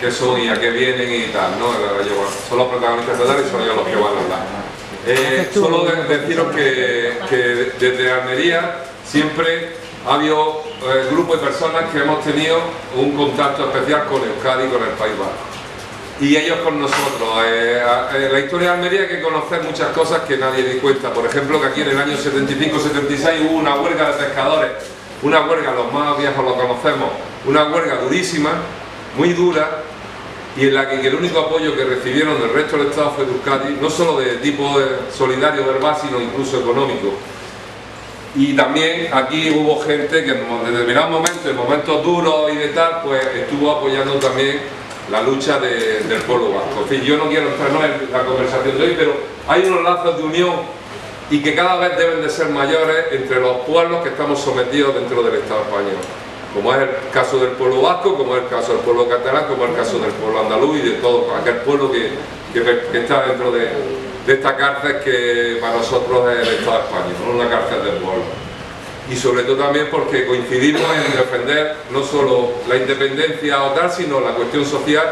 qué son y a qué vienen y tal, ¿no? Son los protagonistas totales y son ellos los que van a hablar. Solo deciros que desde Almería siempre ha habido grupos de personas que hemos tenido un contacto especial con Euskadi y con el País Vasco. Y ellos con nosotros. La historia de Almería hay que conocer muchas cosas que nadie di cuenta. Por ejemplo, que aquí en el año 75-76 hubo una huelga de pescadores, una huelga, los más viejos lo conocemos, una huelga durísima, muy dura, y en la que el único apoyo que recibieron del resto del Estado fue de Euskadi, no solo de tipo solidario verbal, sino incluso económico. Y también aquí hubo gente que en determinados momentos, en momentos duros y de tal, pues estuvo apoyando también la lucha del pueblo vasco. En fin, yo no quiero entrar en la conversación de hoy, pero hay unos lazos de unión y que cada vez deben de ser mayores entre los pueblos que estamos sometidos dentro del Estado español, como es el caso del pueblo vasco, como es el caso del pueblo catalán, como es el caso del pueblo andaluz y de todo aquel pueblo que está dentro de esta cárcel que para nosotros es el Estado español, no una cárcel del pueblo. Y sobre todo también porque coincidimos en defender no solo la independencia o tal, sino la cuestión social.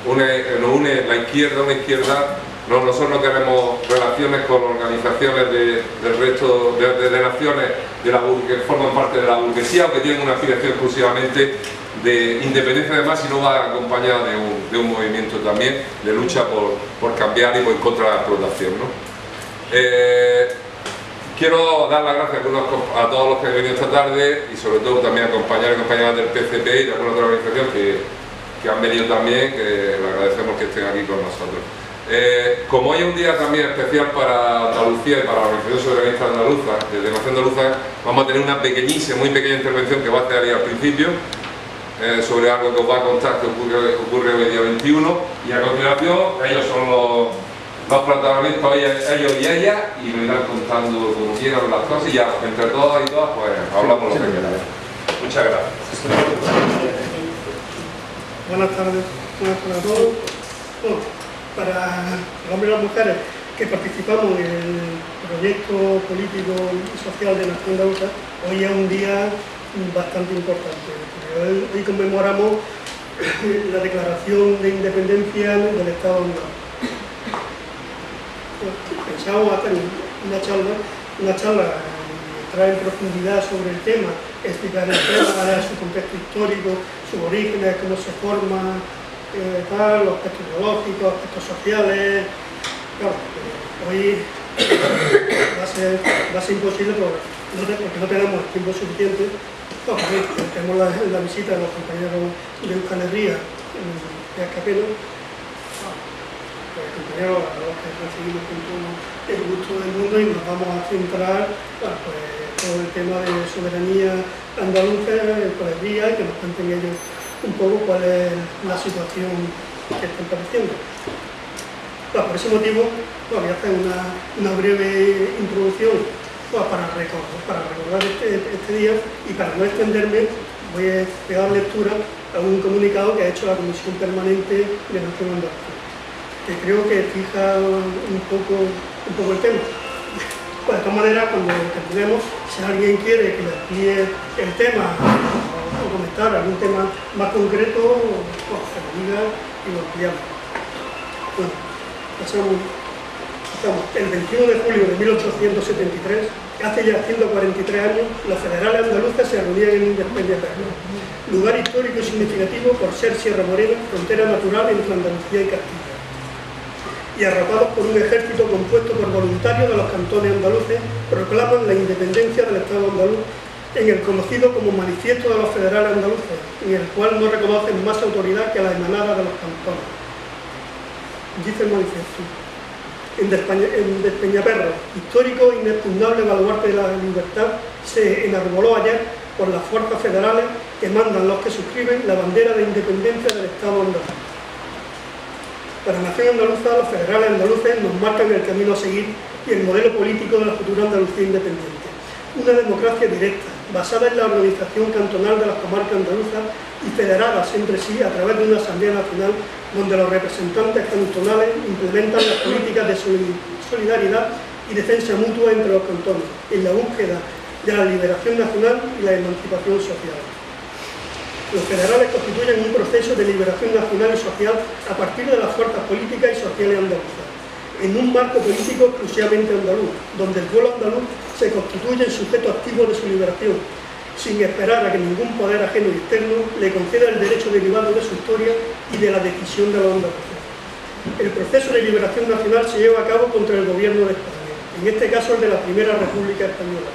Nos une la izquierda, una izquierda. Nosotros no queremos relaciones con organizaciones del resto de naciones que forman parte de la burguesía o que tienen una aspiración exclusivamente de independencia, además, sino va acompañada de un movimiento también de lucha por cambiar y por contra la explotación, ¿no? Quiero dar las gracias a todos los que han venido esta tarde y sobre todo también a compañeros y compañeras del PCP y de alguna otra organización que han venido también, que les agradecemos que estén aquí con nosotros. Como hoy es un día también especial para Andalucía y para la Organización Soberanista Andaluza, desde Nación Andaluza vamos a tener una pequeñísima, muy pequeña intervención que va a hacer ahí al principio sobre algo que os va a contar que ocurre hoy día 21 y a continuación ellos son los protagonistas, ellos y ellas, y nos irán contando como quieran las cosas y ya entre todos y todas pues hablamos lo que queráis. Muchas gracias. Buenas tardes a todos. Bueno, para los hombres y las mujeres que participamos en el proyecto político y social de Nación Andaluza, hoy es un día bastante importante. Hoy conmemoramos la declaración de independencia del Estado andaluz. Pensábamos hacer una charla entrar en profundidad sobre el tema, explicar el tema, su contexto histórico, sus orígenes, cómo se forma, los aspectos ideológicos, aspectos sociales. Claro, hoy va a ser imposible porque no tenemos el tiempo suficiente. Tenemos la visita de los compañeros de Euskal Herria de Azkapena, compañeros a los que recibimos con todo el gusto del mundo, y nos vamos a centrar todo el tema de soberanía andaluza, Euskal Herria, y que nos cuenten ellos un poco cuál es la situación que están padeciendo. Por ese motivo voy a hacer una breve introducción para recordar este día, y para no extenderme voy a dar lectura a un comunicado que ha hecho la Comisión Permanente de Nación Andaluza, que creo que fija un poco el tema. Pues de todas maneras, cuando terminemos, si alguien quiere que le amplíe el tema o comentar algún tema más concreto, pues se lo diga y lo ampliamos. Bueno, pasamos. El 21 de julio de 1873, hace ya 143 años, los federales andaluces se reunían en Peñaperro, lugar histórico y significativo por ser Sierra Morena, frontera natural entre Andalucía y Castilla, y arropados por un ejército compuesto por voluntarios de los cantones andaluces, proclaman la independencia del Estado andaluz en el conocido como Manifiesto de los Federales Andaluces, en el cual no reconocen más autoridad que la emanada de los cantones. Dice el manifiesto: en Despeñaperro, histórico e inexpugnable baluarte de la libertad, se enarboló ayer por las fuerzas federales que mandan los que suscriben la bandera de independencia del Estado andaluz. Para la Nación Andaluza, los federales andaluces nos marcan el camino a seguir y el modelo político de la futura Andalucía independiente. Una democracia directa, basada en la organización cantonal de las comarcas andaluzas y federadas entre sí a través de una Asamblea Nacional donde los representantes cantonales implementan las políticas de solidaridad y defensa mutua entre los cantones, en la búsqueda de la liberación nacional y la emancipación social. Los generales constituyen un proceso de liberación nacional y social a partir de las fuerzas políticas y sociales andaluzas, en un marco político exclusivamente andaluz, donde el pueblo andaluz se constituye el sujeto activo de su liberación, sin esperar a que ningún poder ajeno y externo le conceda el derecho derivado de su historia y de la decisión de los andaluces. El proceso de liberación nacional se lleva a cabo contra el gobierno de España, en este caso el de la Primera República Española,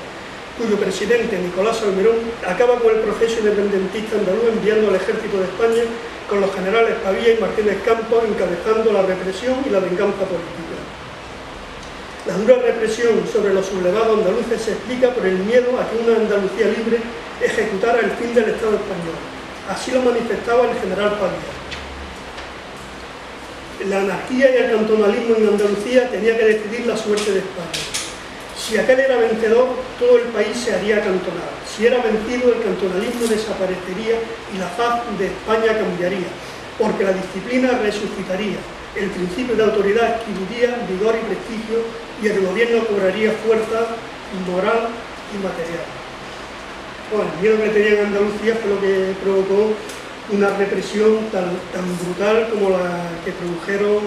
cuyo presidente, Nicolás Salmerón, acaba con el proceso independentista andaluz enviando al ejército de España con los generales Pavía y Martínez Campos encabezando la represión y la venganza política. La dura represión sobre los sublevados andaluces se explica por el miedo a que una Andalucía libre ejecutara el fin del Estado español. Así lo manifestaba el general Pavía. La anarquía y el cantonalismo en Andalucía tenía que decidir la suerte de España. Si aquel era vencedor, todo el país se haría cantonal. Si era vencido, el cantonalismo desaparecería y la faz de España cambiaría, porque la disciplina resucitaría, el principio de autoridad adquiriría vigor y prestigio y el gobierno cobraría fuerza moral y material. Bueno, el miedo que tenía en Andalucía fue lo que provocó una represión tan brutal como la que produjo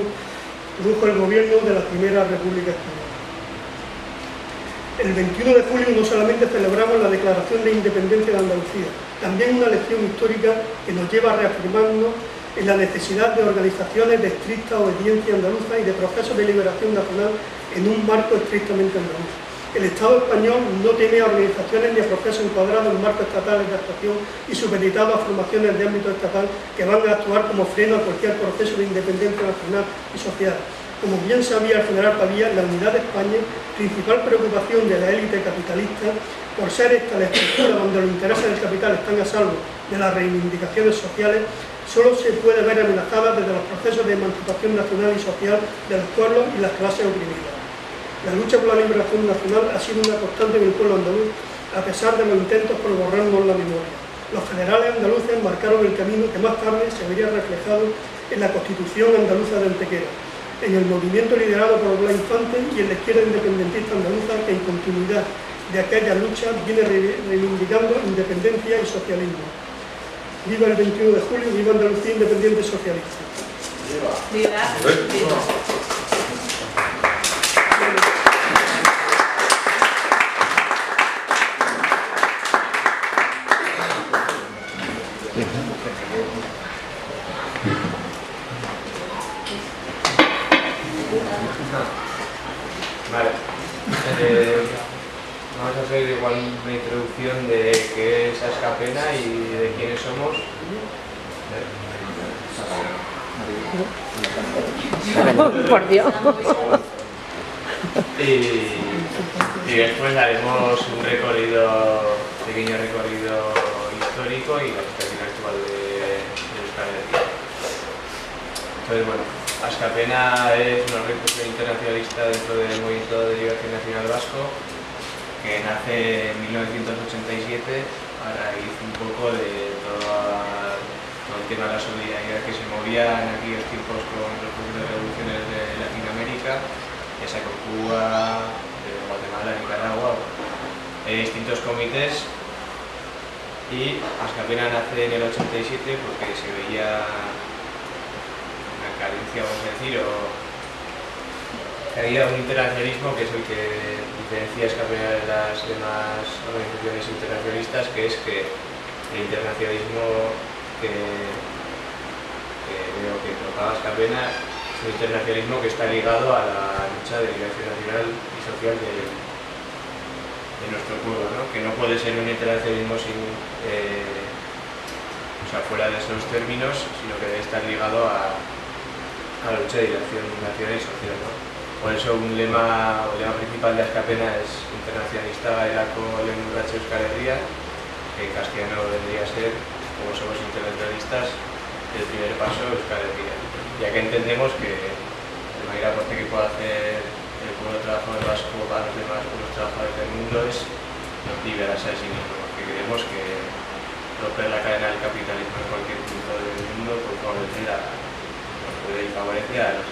el gobierno de la Primera República Española. El 21 de julio no solamente celebramos la Declaración de Independencia de Andalucía, también una lección histórica que nos lleva a reafirmarnos en la necesidad de organizaciones de estricta obediencia andaluza y de procesos de liberación nacional en un marco estrictamente andaluz. El Estado español no tiene organizaciones ni a procesos encuadrados en marcos estatales de actuación y supeditados a formaciones de ámbito estatal que van a actuar como freno a cualquier proceso de independencia nacional y social. Como bien sabía el general Pavía, la unidad de España, principal preocupación de la élite capitalista, por ser esta la estructura donde los intereses del capital están a salvo de las reivindicaciones sociales, solo se puede ver amenazada desde los procesos de emancipación nacional y social de los pueblos y las clases oprimidas. La lucha por la liberación nacional ha sido una constante en el pueblo andaluz, a pesar de los intentos por borrarnos la memoria. Los generales andaluces marcaron el camino que más tarde se vería reflejado en la Constitución andaluza de Antequera, en el movimiento liderado por Blas Infante y en la izquierda independentista andaluza que en continuidad de aquella lucha viene reivindicando independencia y socialismo. Viva el 21 de julio, viva Andalucía independiente y socialista. Viva. Viva. Viva. Vale. Vamos a hacer igual una introducción de qué es Ascapena y de quiénes somos. Por Dios. Y después haremos un pequeño recorrido histórico y la situación actual de Euskal Herria. Entonces, bueno, Ascapena es una organización internacionalista dentro del Movimiento de Liberación Nacional Vasco que nace en 1987 a raíz un poco de todo el tema de la solidaridad que se movía en aquellos tiempos con los procesos de revoluciones de Latinoamérica, ya sea con Cuba, Guatemala, Nicaragua, distintos comités. Y Ascapena nace en el 87 porque se veía una carencia, vamos a decir, o que había un internacionalismo que es el que diferencia Ascapena de las demás organizaciones internacionalistas, que es que el internacionalismo que veo que propaga Ascapena es un internacionalismo que está ligado a la lucha de liberación nacional y social de nuestro pueblo, ¿no? Que no puede ser un internacionalismo sin, fuera de esos términos, sino que debe estar ligado a la lucha de liberación nacional y social, ¿no? Por eso el lema principal de Ascapena es internacionalista Gaelako Lehenurratze Euskal Herria, que en castellano vendría a ser, como somos internacionalistas, el primer paso Euskal Herria, ya que entendemos que el mayor aporte que puede hacer el pueblo trabajador vasco para los demás pueblos trabajadores del mundo es liberarse a sí mismo, porque creemos que romper la cadena del capitalismo en cualquier punto del mundo puede favorecer a los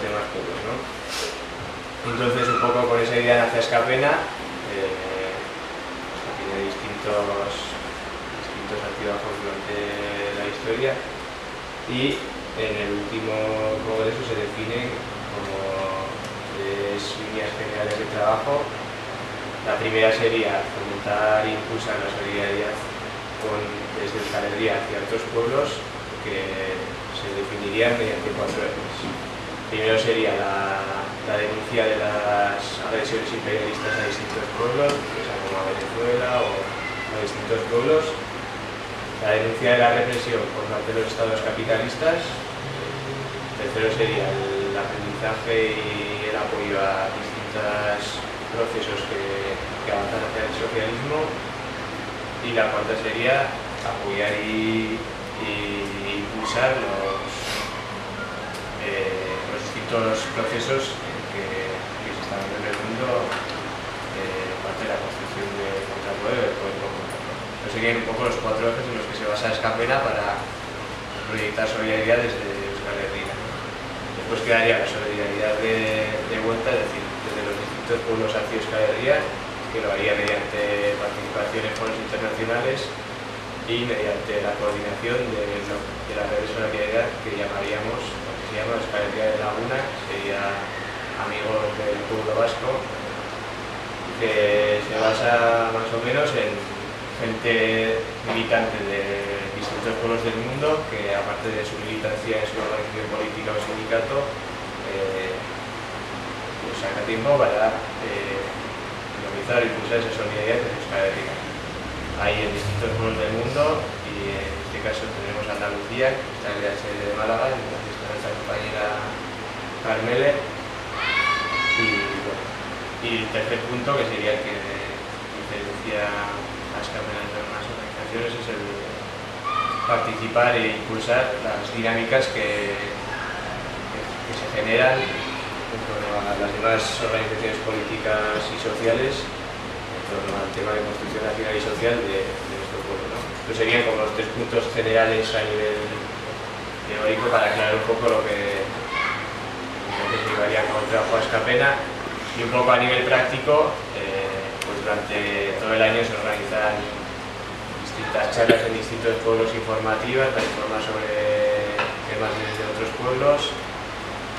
demás pueblos, ¿no? Entonces, un poco con esa idea nace Ascapena, que tiene distintos de la historia, y en el último congreso se definen como 3 líneas generales de trabajo. La primera sería fomentar e impulsar la solidaridad desde Euskal Herria hacia otros pueblos, que se definirían mediante 4 ejes. Primero sería la denuncia de las agresiones imperialistas a distintos pueblos, como a Venezuela o a distintos pueblos. La denuncia de la represión por parte de los estados capitalistas. Tercero sería el aprendizaje y el apoyo a distintos procesos que avanzan hacia el socialismo. Y la cuarta sería apoyar y impulsar los distintos procesos que se están dando en el mundo, parte de la construcción de contrapoder del poder común. Entonces serían un poco los 4 ejes en los que se basa Askapena para proyectar solidaridad desde Euskal Herria. Después quedaría la solidaridad de vuelta, es decir, desde los distintos pueblos hacia Euskal Herria, que lo haría mediante participación en foros internacionales y mediante la coordinación de la red de solidaridad que llamaríamos, lo que se llama Euskal Herria de Laguna, que sería amigos del pueblo vasco, que se basa más o menos en gente militante de distintos pueblos del mundo que, aparte de su militancia en su organización política o sindicato, pues saca tiempo para dinamizar y impulsar esa solidaridad en Euskal Herria. Hay en distintos pueblos del mundo, y en este caso tenemos Andalucía, que está en la sede de Málaga, en la que está nuestra compañera Carmele. Y el tercer punto, que sería el que diferencia a Askapena de otras organizaciones, es el participar e impulsar las dinámicas que se generan en torno a las demás organizaciones políticas y sociales, en torno al tema de construcción nacional y social de nuestro pueblo, ¿no? Estos serían como los 3 puntos generales a nivel teórico para aclarar un poco lo que se llevaría con el trabajo a Askapena. Y un poco a nivel práctico, pues durante todo el año se organizan distintas charlas en distintos pueblos informativas para informar sobre temas de otros pueblos,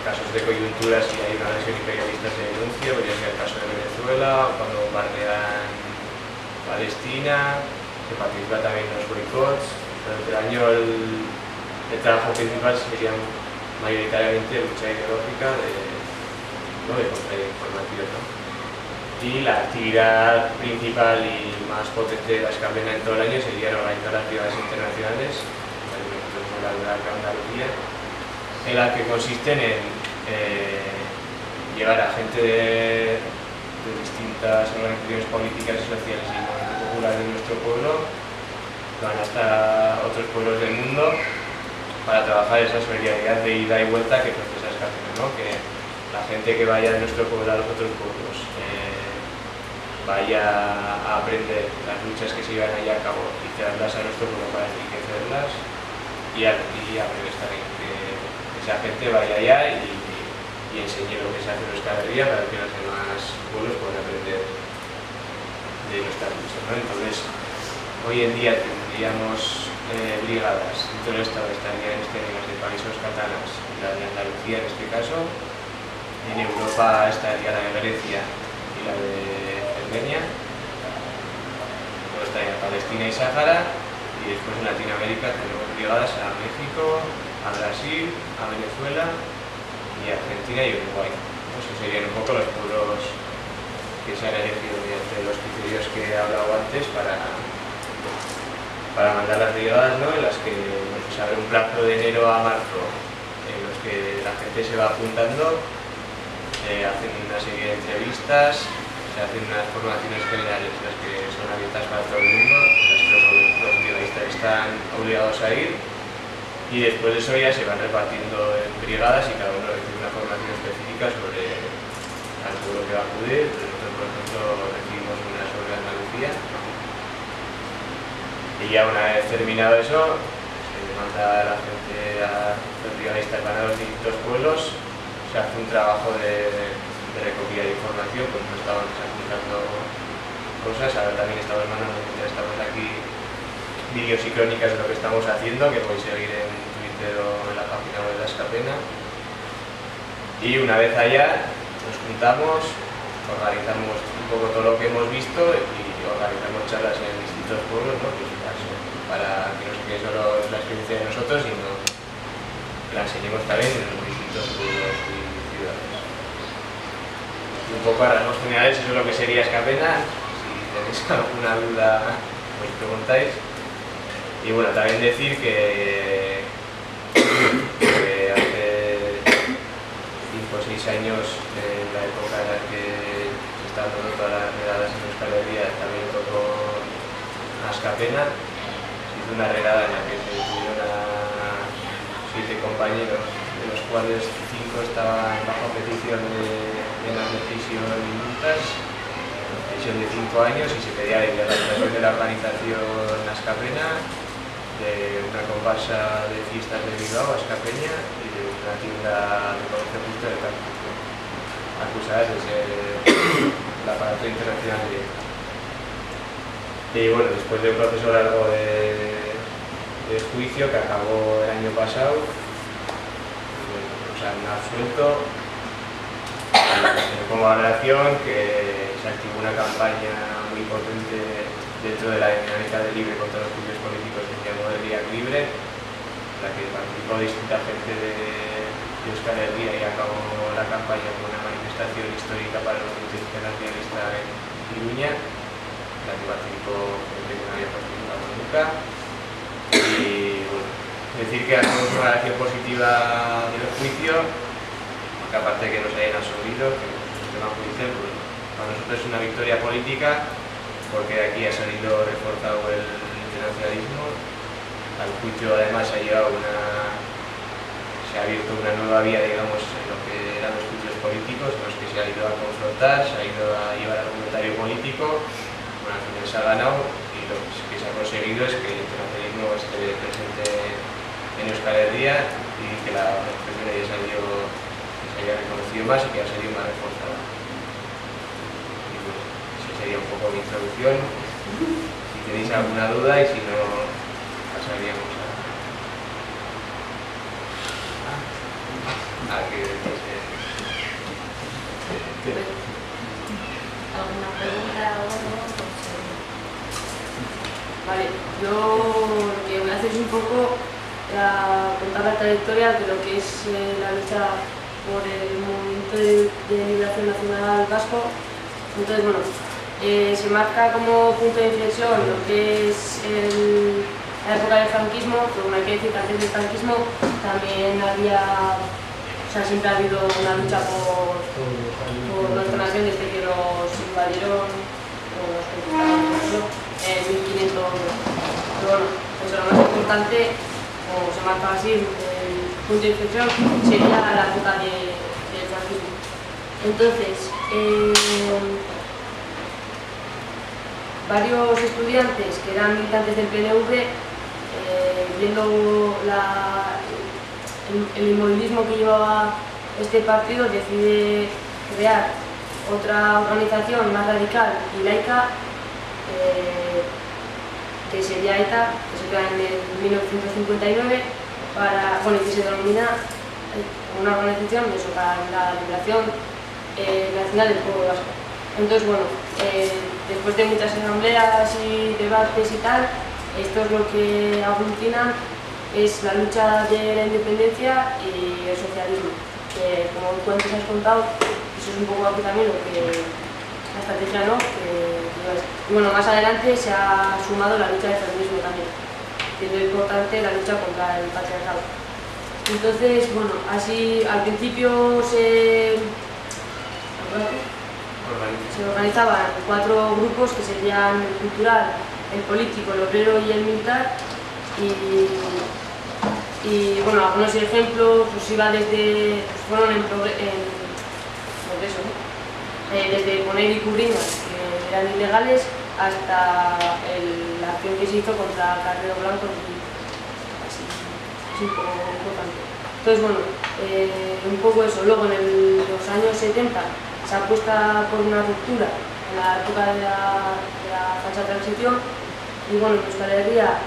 casos de coyuntura si hay una agresión imperialista se denuncia, podría ser el caso de Venezuela, o cuando bombardean Palestina, se participa también en los boicots. Durante el año el trabajo principal sería mayoritariamente lucha ideológica de información, ¿no? Y la actividad principal y más potente de la Askapena en todo el año sería organizar actividades internacionales, como la de Andalucía, en las que consisten en llevar a gente de distintas organizaciones políticas y sociales y movimientos populares de nuestro pueblo, van hasta otros pueblos del mundo para trabajar esa solidaridad de ida y vuelta que procesa Askapena, ¿no? Que la gente que vaya de nuestro pueblo a los otros pueblos vaya a aprender las luchas que se llevan allá a cabo y traerlas a nuestro pueblo para enriquecerlas y aprender también que esa gente vaya allá y enseñe lo que se hace en Euskal Herria para que los demás pueblos puedan aprender de nuestras luchas, ¿no? Entonces, hoy en día tendríamos brigadas dentro del Estado, estarían las de Països Catalans y la de Andalucía en este caso. En Europa estaría la de Grecia y la de Armenia, luego estaría Palestina y Sáhara, y después en Latinoamérica tenemos brigadas a México, a Brasil, a Venezuela y a Argentina y Uruguay. Esos serían un poco los pueblos que se han elegido mediante los criterios que he hablado antes para mandar las brigadas, ¿no? En las que se abre un plazo de enero a marzo en los que la gente se va apuntando, hacen una serie de entrevistas, se hacen unas formaciones generales, las que son abiertas para todo el mundo, las que los brigadistas están obligados a ir, y después de eso ya se van repartiendo en brigadas y cada uno recibe una formación específica sobre al pueblo que va a acudir. Nosotros, por ejemplo, recibimos una sobre Andalucía, y ya una vez terminado eso, se manda a la gente, a los brigadistas van a los distintos pueblos, se hace un trabajo de recogida de información, pues no estamos apuntando cosas, ahora también estamos mandando, mientras estamos aquí vídeos y crónicas de lo que estamos haciendo, que podéis seguir en Twitter o en la página web de Askapena. Y una vez allá nos juntamos, organizamos un poco todo lo que hemos visto y organizamos charlas en distintos pueblos, ¿no? Pues para que no se quede solo la experiencia de nosotros, sino que la enseñemos también en los distintos pueblos y ciudades. Y un poco a rasgos generales eso es lo que sería Askapena. Si tenéis alguna duda os preguntáis. Y bueno, también decir que hace 5 o 6 años, en la época en la que se estaban dando todas las redadas en Euskal Herria, también tocó Askapena. Se hizo una redada en la que se detuvieron a 7 compañeros, de los cuales 5 estaban bajo petición de malnutrición y multas, petición de 5 años, y se pedía la implementación de la organización Askapena, de una comparsa de fiestas de Bilbao, Askapeña, y de una tienda de comercio justo de Cádiz, acusadas de ser el aparato internacional directo. Y bueno, después de un proceso largo de juicio que acabó el año pasado, nos han absuelto. Como valoración que se activó una campaña muy potente dentro de la dinámica del Libre contra los juicios políticos que se llamó el Día Libre, en la que participó distinta gente de Euskal Herria y acabó la campaña con una manifestación histórica para los juicios internacionalistas en Iruña, en la que participó gente que no había participado nunca. Y bueno, decir que hacemos una valoración positiva del juicio, porque aparte de que nos hayan absolvido, que es un tema judicial, pues para nosotros es una victoria política, porque aquí ha salido reforzado el internacionalismo. Al juicio además se ha abierto una nueva vía, digamos, en lo que eran los juicios políticos, en los que se ha ido a confrontar, se ha ido a llevar argumentario político. Bueno, al final se ha ganado, y lo que se ha conseguido es que el internacionalismo esté presente en Euskal Herria y que la organización se haya reconocido más y que ha salido más reforzada. Sería un poco mi introducción. Si tenéis alguna duda, y si no, pasaríamos a que ¿Alguna pregunta o algo? Vale, yo lo que voy a hacer es un poco contar la trayectoria de lo que es la lucha por el movimiento de liberación nacional vasco. Entonces, bueno, se marca como punto de inflexión lo que es la época del franquismo, pero bueno, hay que decir que antes del franquismo también siempre ha habido una lucha por nuestra nación desde que nos invadieron o nos conquistaron en 1500. Pero bueno, eso lo más importante, como se marca así, el punto de inflexión sería la época del franquismo. Entonces, varios estudiantes que eran militantes del PNV, viendo el inmovilismo que llevaba este partido, decide crear otra organización más radical y laica, que sería ETA, que se crea en 1959, que se denomina una organización para la liberación nacional del pueblo vasco. Entonces, bueno, después de muchas asambleas y debates y tal, esto es lo que aglutinan, es la lucha de la independencia y el socialismo, que como tú antes has contado, eso es un poco aquí también lo que la estrategia, ¿no? Y bueno, más adelante se ha sumado la lucha del feminismo también, siendo importante la lucha contra el patriarcado. Entonces, bueno, así al principio se organizaban 4 grupos, que serían el cultural, el político, el obrero y el militar. Y bueno, algunos ejemplos pues iba desde, fueron en progreso, ¿no? Desde poner ikurriñas que eran ilegales hasta la acción que se hizo contra Carrero Blanco, así, es un poco importante. Entonces, bueno, un poco eso. Luego en los años 70 se apuesta por una ruptura en la época de la falsa transición, Y bueno, Euskal Herria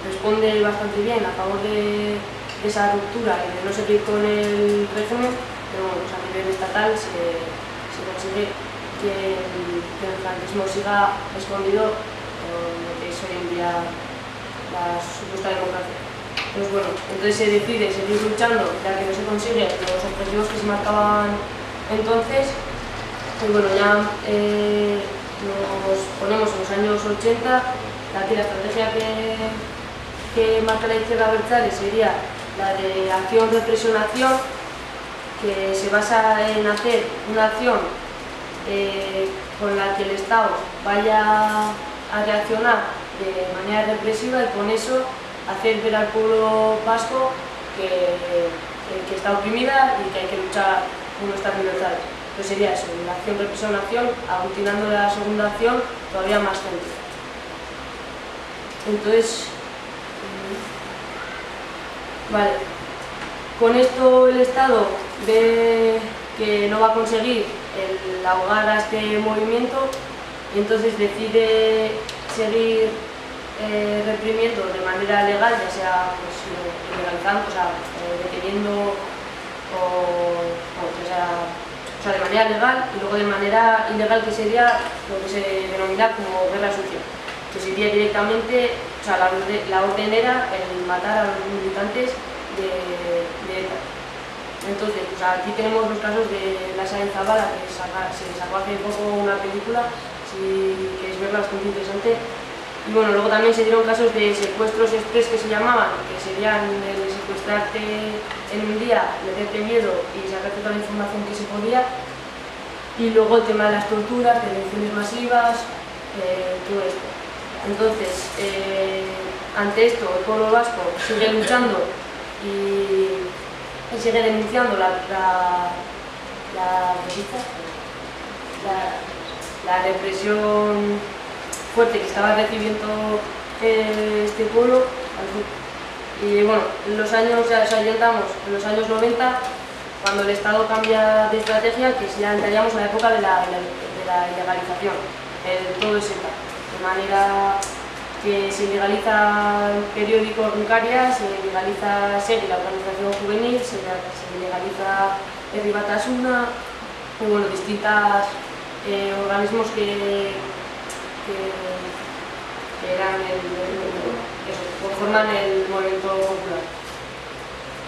responde bastante bien a favor de esa ruptura y de no seguir con el régimen, pero bueno, pues a nivel estatal se consigue que el franquismo siga escondido con lo que es hoy en día la supuesta democracia. Pues bueno, entonces se decide seguir luchando ya que no se consiguen los objetivos que se marcaban entonces. Y bueno, ya nos ponemos en los años 80, aquí la estrategia que marca la izquierda abertzale sería la de acción-represión-acción, que se basa en hacer una acción con la que el Estado vaya a reaccionar de manera represiva y con eso hacer ver al pueblo vasco que está oprimida y que hay que luchar por nuestras libertades. Entonces sería eso, la acción-represión-acción, aglutinando la segunda acción todavía más gente. Entonces, vale, con esto el Estado ve que no va a conseguir el ahogar a este movimiento y entonces decide seguir reprimiendo de manera legal, ya sea pues, ilegalizando, o sea, deteniendo de manera legal y luego de manera ilegal, que sería lo que se denomina como guerra sucia, que sería directamente, o sea, la orden era el matar a los militantes de ETA. Entonces, pues aquí tenemos los casos de la Sáenz Zabala, que se sacó hace poco una película, si queréis verla, bastante interesante. Y bueno, luego también se dieron casos de secuestros express que se llamaban, que serían el secuestrarte en un día, meterte miedo y sacarte toda la información que se podía. Y luego el tema de las torturas, detenciones masivas, todo esto. Entonces, ante esto, el pueblo vasco sigue luchando y sigue denunciando la represión fuerte que estaba recibiendo este pueblo. Y bueno, en los años, ya entramos en los años 90, cuando el Estado cambia de estrategia, que ya entraríamos en la época de la ilegalización, todo es ETA, de manera que se legaliza el periódico Egunkaria, se legaliza SEGI, la organización juvenil, se legaliza Herri Batasuna, y bueno, distintos organismos que conforman el movimiento popular,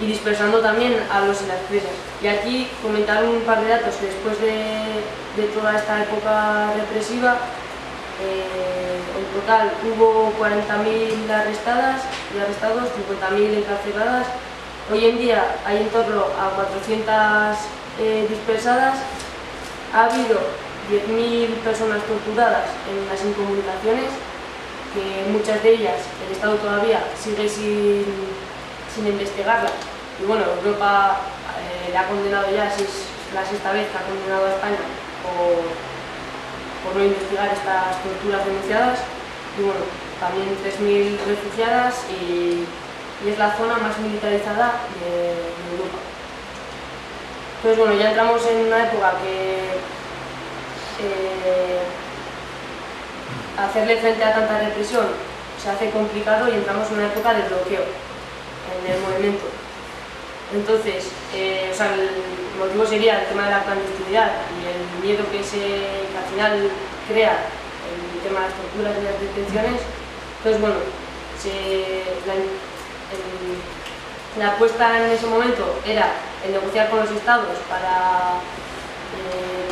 y dispersando también a los y las presas. Y aquí comentar un par de datos que después de toda esta época represiva, en total hubo 40.000 arrestados, 50.000 encarceladas. Hoy en día hay en torno a 400 dispersadas. Ha habido 10.000 personas torturadas en las incomunicaciones, que muchas de ellas el Estado todavía sigue sin investigarlas. Y bueno, Europa le ha condenado ya, es la sexta vez que ha condenado a España por no investigar estas torturas denunciadas. Y bueno, también 3.000 refugiadas y es la zona más militarizada de Europa. Entonces bueno, ya entramos en una época que hacerle frente a tanta represión se hace complicado y entramos en una época de bloqueo en el movimiento. Entonces, el motivo sería el tema de la clandestinidad y el miedo que al final crea el tema de las torturas y las detenciones. Entonces, bueno, la apuesta en ese momento era el negociar con los estados para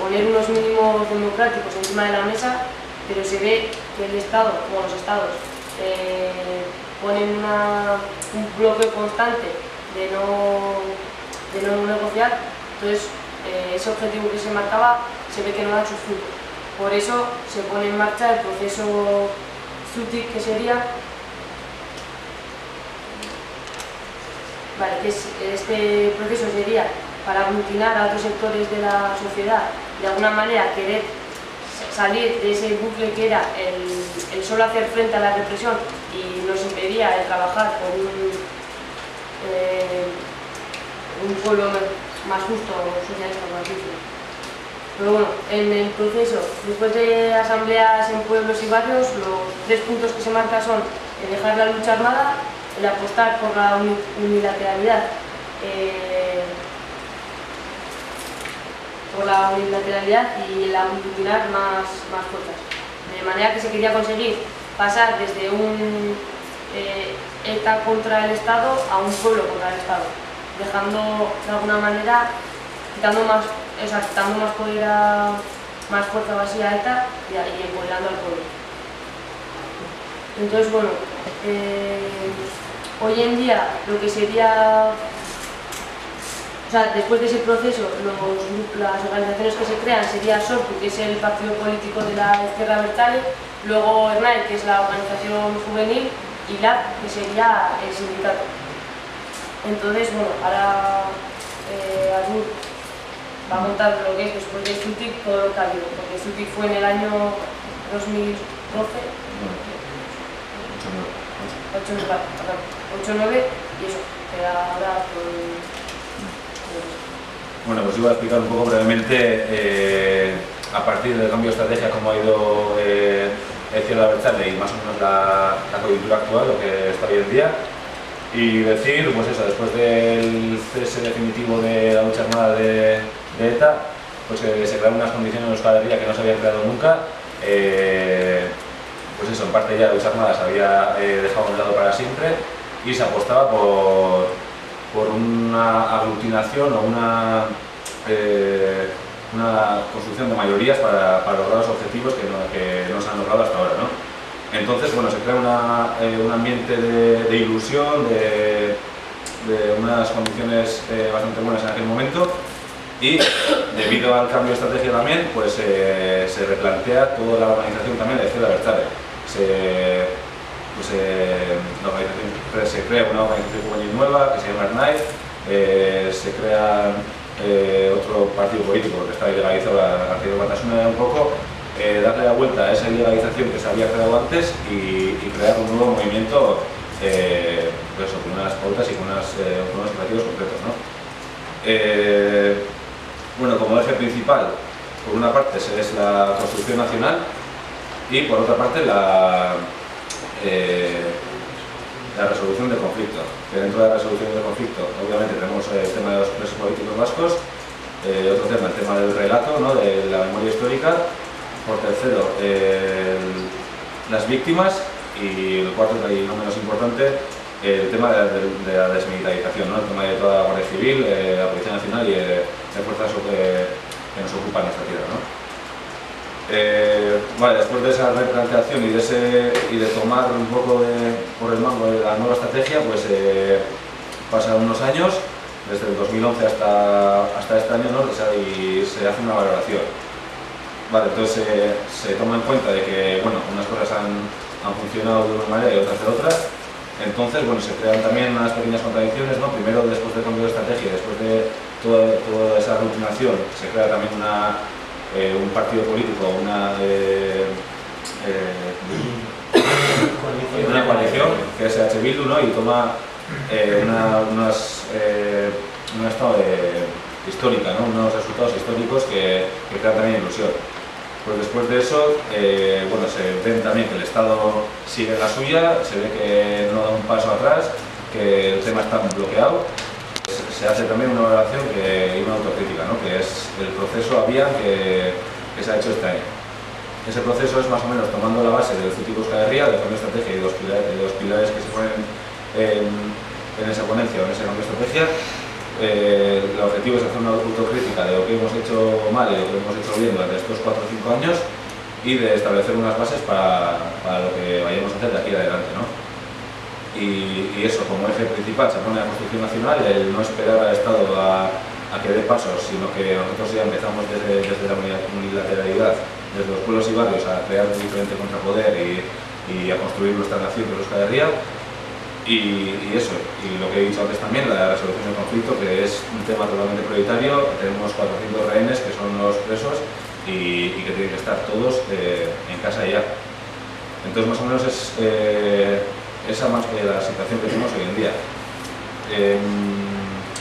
poner unos mínimos democráticos encima de la mesa, pero se ve que el Estado, o los estados, ponen un bloqueo constante de no negociar. Entonces ese objetivo que se marcaba se ve que no da sus frutos. Por eso se pone en marcha el proceso Zutik, que sería que este proceso sería para aglutinar a otros sectores de la sociedad, de alguna manera querer salir de ese bucle que era el solo hacer frente a la represión y nos impedía el trabajar por un pueblo más justo, socialista, por así decirlo. Pero bueno, en el proceso, después de asambleas en pueblos y barrios, los 3 puntos que se marcan son el dejar la lucha armada, el apostar por la unilateralidad, y el aglutinar más fuerzas. De manera que se quería conseguir pasar desde un ETA contra el Estado a un pueblo contra el Estado, dejando de alguna manera, quitando más poder más fuerza vacía a ETA y empoderando al pueblo. Entonces, bueno, hoy en día lo que sería, o sea, después de ese proceso, las organizaciones que se crean sería SORTU, que es el partido político de la izquierda abertzale, luego ERNAI, que es la organización juvenil, y LAB, que sería el sindicato. Entonces, bueno, ahora Artur va a contar lo que es después de Zutik, todo lo que ha habido, porque Zutik fue en el año 2012, 8-9, y eso, que ahora Bueno, pues iba a explicar un poco brevemente a partir del cambio de estrategia cómo ha ido el izquierda abertzale y más o menos la coyuntura actual, lo que está hoy en día, y decir, pues eso, después del cese definitivo de la lucha armada de ETA, pues que se crearon unas condiciones en Euskal Herria que no se habían creado nunca. Pues eso, en parte ya la lucha armada se había dejado a un lado para siempre y se apostaba por una aglutinación o una construcción de mayorías para lograr los objetivos que no se han logrado hasta ahora, ¿no? Entonces, bueno, se crea un ambiente de ilusión, de unas condiciones bastante buenas en aquel momento, y debido al cambio de estrategia también, pues se replantea toda la organización también de la izquierda abertzale. Se crea una organización juvenil nueva que se llama ERNAI, se crea otro partido político que está ilegalizado, el Partido Batasuna, un poco, darle la vuelta a esa ilegalización que se había creado antes y crear un nuevo movimiento pues con unas pautas y con unos objetivos concretos, ¿no? Bueno, como eje principal, por una parte es la construcción nacional y por otra parte la resolución del conflicto. Que dentro de la resolución del conflicto, obviamente, tenemos el tema de los presos políticos vascos, otro tema, el tema del relato, ¿no?, de la memoria histórica, por tercero, las víctimas, y el cuarto, y no menos importante, el tema de la desmilitarización, ¿no?, el tema de toda la Guardia Civil, la Policía Nacional y de fuerzas que nos ocupan nuestra tierra, ¿no? Vale, después de esa replanteación y de tomar un poco por el mango de la nueva estrategia, pues pasan unos años, desde el 2011 hasta este año, ¿no?, y se hace una valoración. Vale, entonces se toma en cuenta de que, bueno, unas cosas han funcionado de una manera y otras de otra. Entonces, bueno, se crean también unas pequeñas contradicciones, ¿no? Primero, después del cambio de estrategia, después de toda esa aglutinación, se crea también un partido político, una coalición, que es H. Bildu, ¿no?, y toma un estado histórica, ¿no?, unos resultados históricos que crean también ilusión. Pues después de eso, bueno, se ven también que el Estado sigue la suya, se ve que no da un paso atrás, que el tema está bloqueado. Se hace también una valoración y una autocrítica, ¿no?, que es el proceso ABIAN que se ha hecho este año. Ese proceso es más o menos tomando la base del Zutik Euskal Herria, del cambio de estrategia y de los pilares que se ponen en esa ponencia o en ese cambio de estrategia. El objetivo es hacer una autocrítica de lo que hemos hecho mal y lo que hemos hecho bien durante estos 4 o 5 años y de establecer unas bases para lo que vayamos a hacer de aquí adelante, ¿no? Y eso, como eje principal, se pone la construcción nacional, el no esperar al Estado a que dé pasos, sino que nosotros ya empezamos desde la unilateralidad, desde los pueblos y barrios, a crear un diferente contrapoder y a construir nuestra nación de Euskal Herria. Y eso, y lo que he dicho antes también, la resolución del conflicto, que es un tema totalmente prioritario. Tenemos 400 rehenes que son los presos y que tienen que estar todos en casa ya. Entonces, más o menos es esa más que la situación que tenemos hoy en día.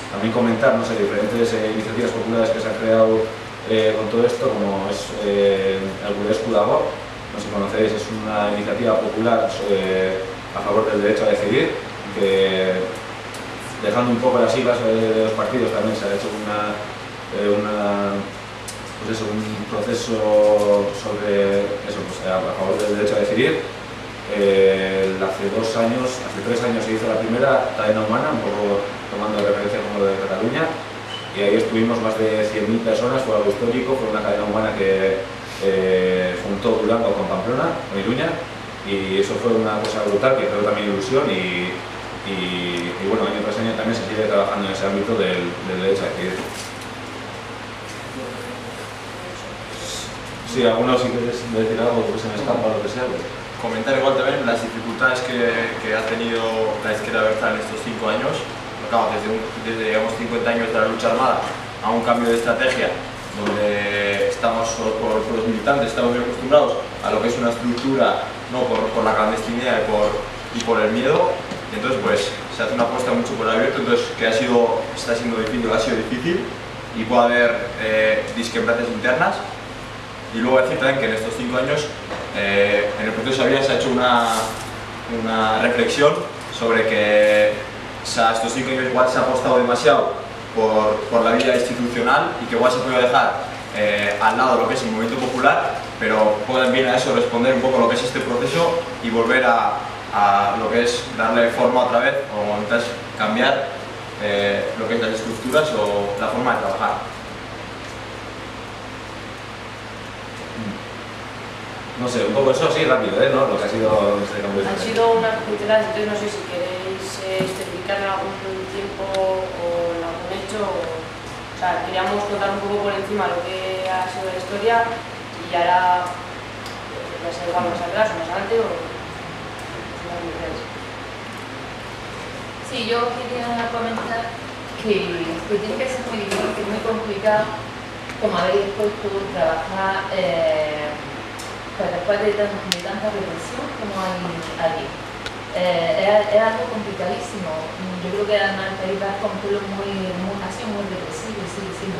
También comentar, no sé, diferentes iniciativas populares que se han creado con todo esto, como es el Burdeos Cudagó, no sé si conocéis, es una iniciativa popular a favor del derecho a decidir, que dejando un poco las siglas de los partidos también se ha hecho pues eso, un proceso sobre eso, pues, a favor del derecho a decidir. Hace 3 años se hizo la primera cadena humana, un poco tomando de referencia como lo de Cataluña, y ahí estuvimos más de 100.000 personas, fue algo histórico, fue una cadena humana que juntó Durango con Pamplona, con Iruña, y eso fue una cosa brutal que creó también ilusión y bueno, año tras año también se sigue trabajando en ese ámbito del derecho a decidir. Sí, algunos si quieres decir algo que se me escapa o lo que sea. Pues. Comentar igual también las dificultades que ha tenido la izquierda abertzale en estos 5 años. Claro, desde digamos 50 años de la lucha armada a un cambio de estrategia donde estamos por los militantes, estamos muy acostumbrados a lo que es una estructura, no por la clandestinidad y por el miedo. Entonces pues se hace una apuesta mucho por el abierto, entonces que está siendo difícil y puede haber discrepancias internas. Y luego decir también que en estos 5 años en el proceso de se ha hecho una reflexión sobre que estos 5 años igual se ha apostado demasiado por la vía institucional y que igual se puede dejar al lado lo que es el movimiento popular, pero pueden bien a eso responder un poco lo que es este proceso y volver a lo que es darle forma otra vez o entonces cambiar lo que es las estructuras o la forma de trabajar. No sé, un poco eso así rápido, ¿no? Lo que ha sido este cambio de Han sido unas pinceladas, entonces no sé si queréis especificar en algún tiempo o en algún hecho. O sea, queríamos contar un poco por encima lo que ha sido la historia y ahora ya sea igual más atrás o más adelante o más diferentes. Sí, yo quería comentar que tiene que ser muy difícil, muy complicado, como habéis puesto, trabajar pues después de tanta represión como hay allí. Es algo complicadísimo. Yo creo que además el País Vasco ha sido muy represivo y sigue siendo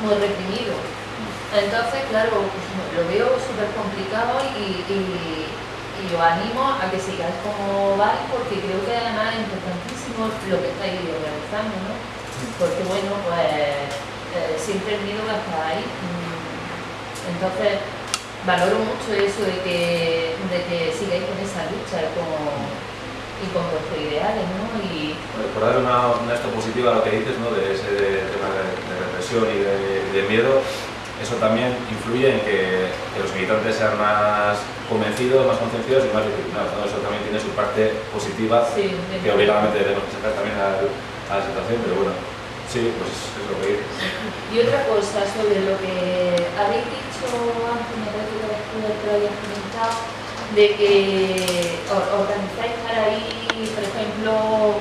muy reprimido. Entonces, claro, pues, lo veo súper complicado y os animo a que sigáis como vais, porque creo que además es importantísimo lo que estáis realizando, ¿no? Porque bueno, pues siempre el miedo va a estar ahí. Entonces, valoro mucho eso de que sigáis con esa lucha y con vuestros ideales, ¿no? Por dar una esto positiva a lo que dices, ¿no? De ese tema de represión y de miedo, eso también influye en que los militantes sean más convencidos, más concienciados y más disciplinados, ¿no? Eso también tiene su parte positiva, sí, que obligadamente tenemos que sacar también a la situación, pero bueno, sí, pues es lo que dices. Y otra cosa sobre lo que habéis dicho antes, me parece que lo habéis comentado, de que organizáis para ir, por ejemplo,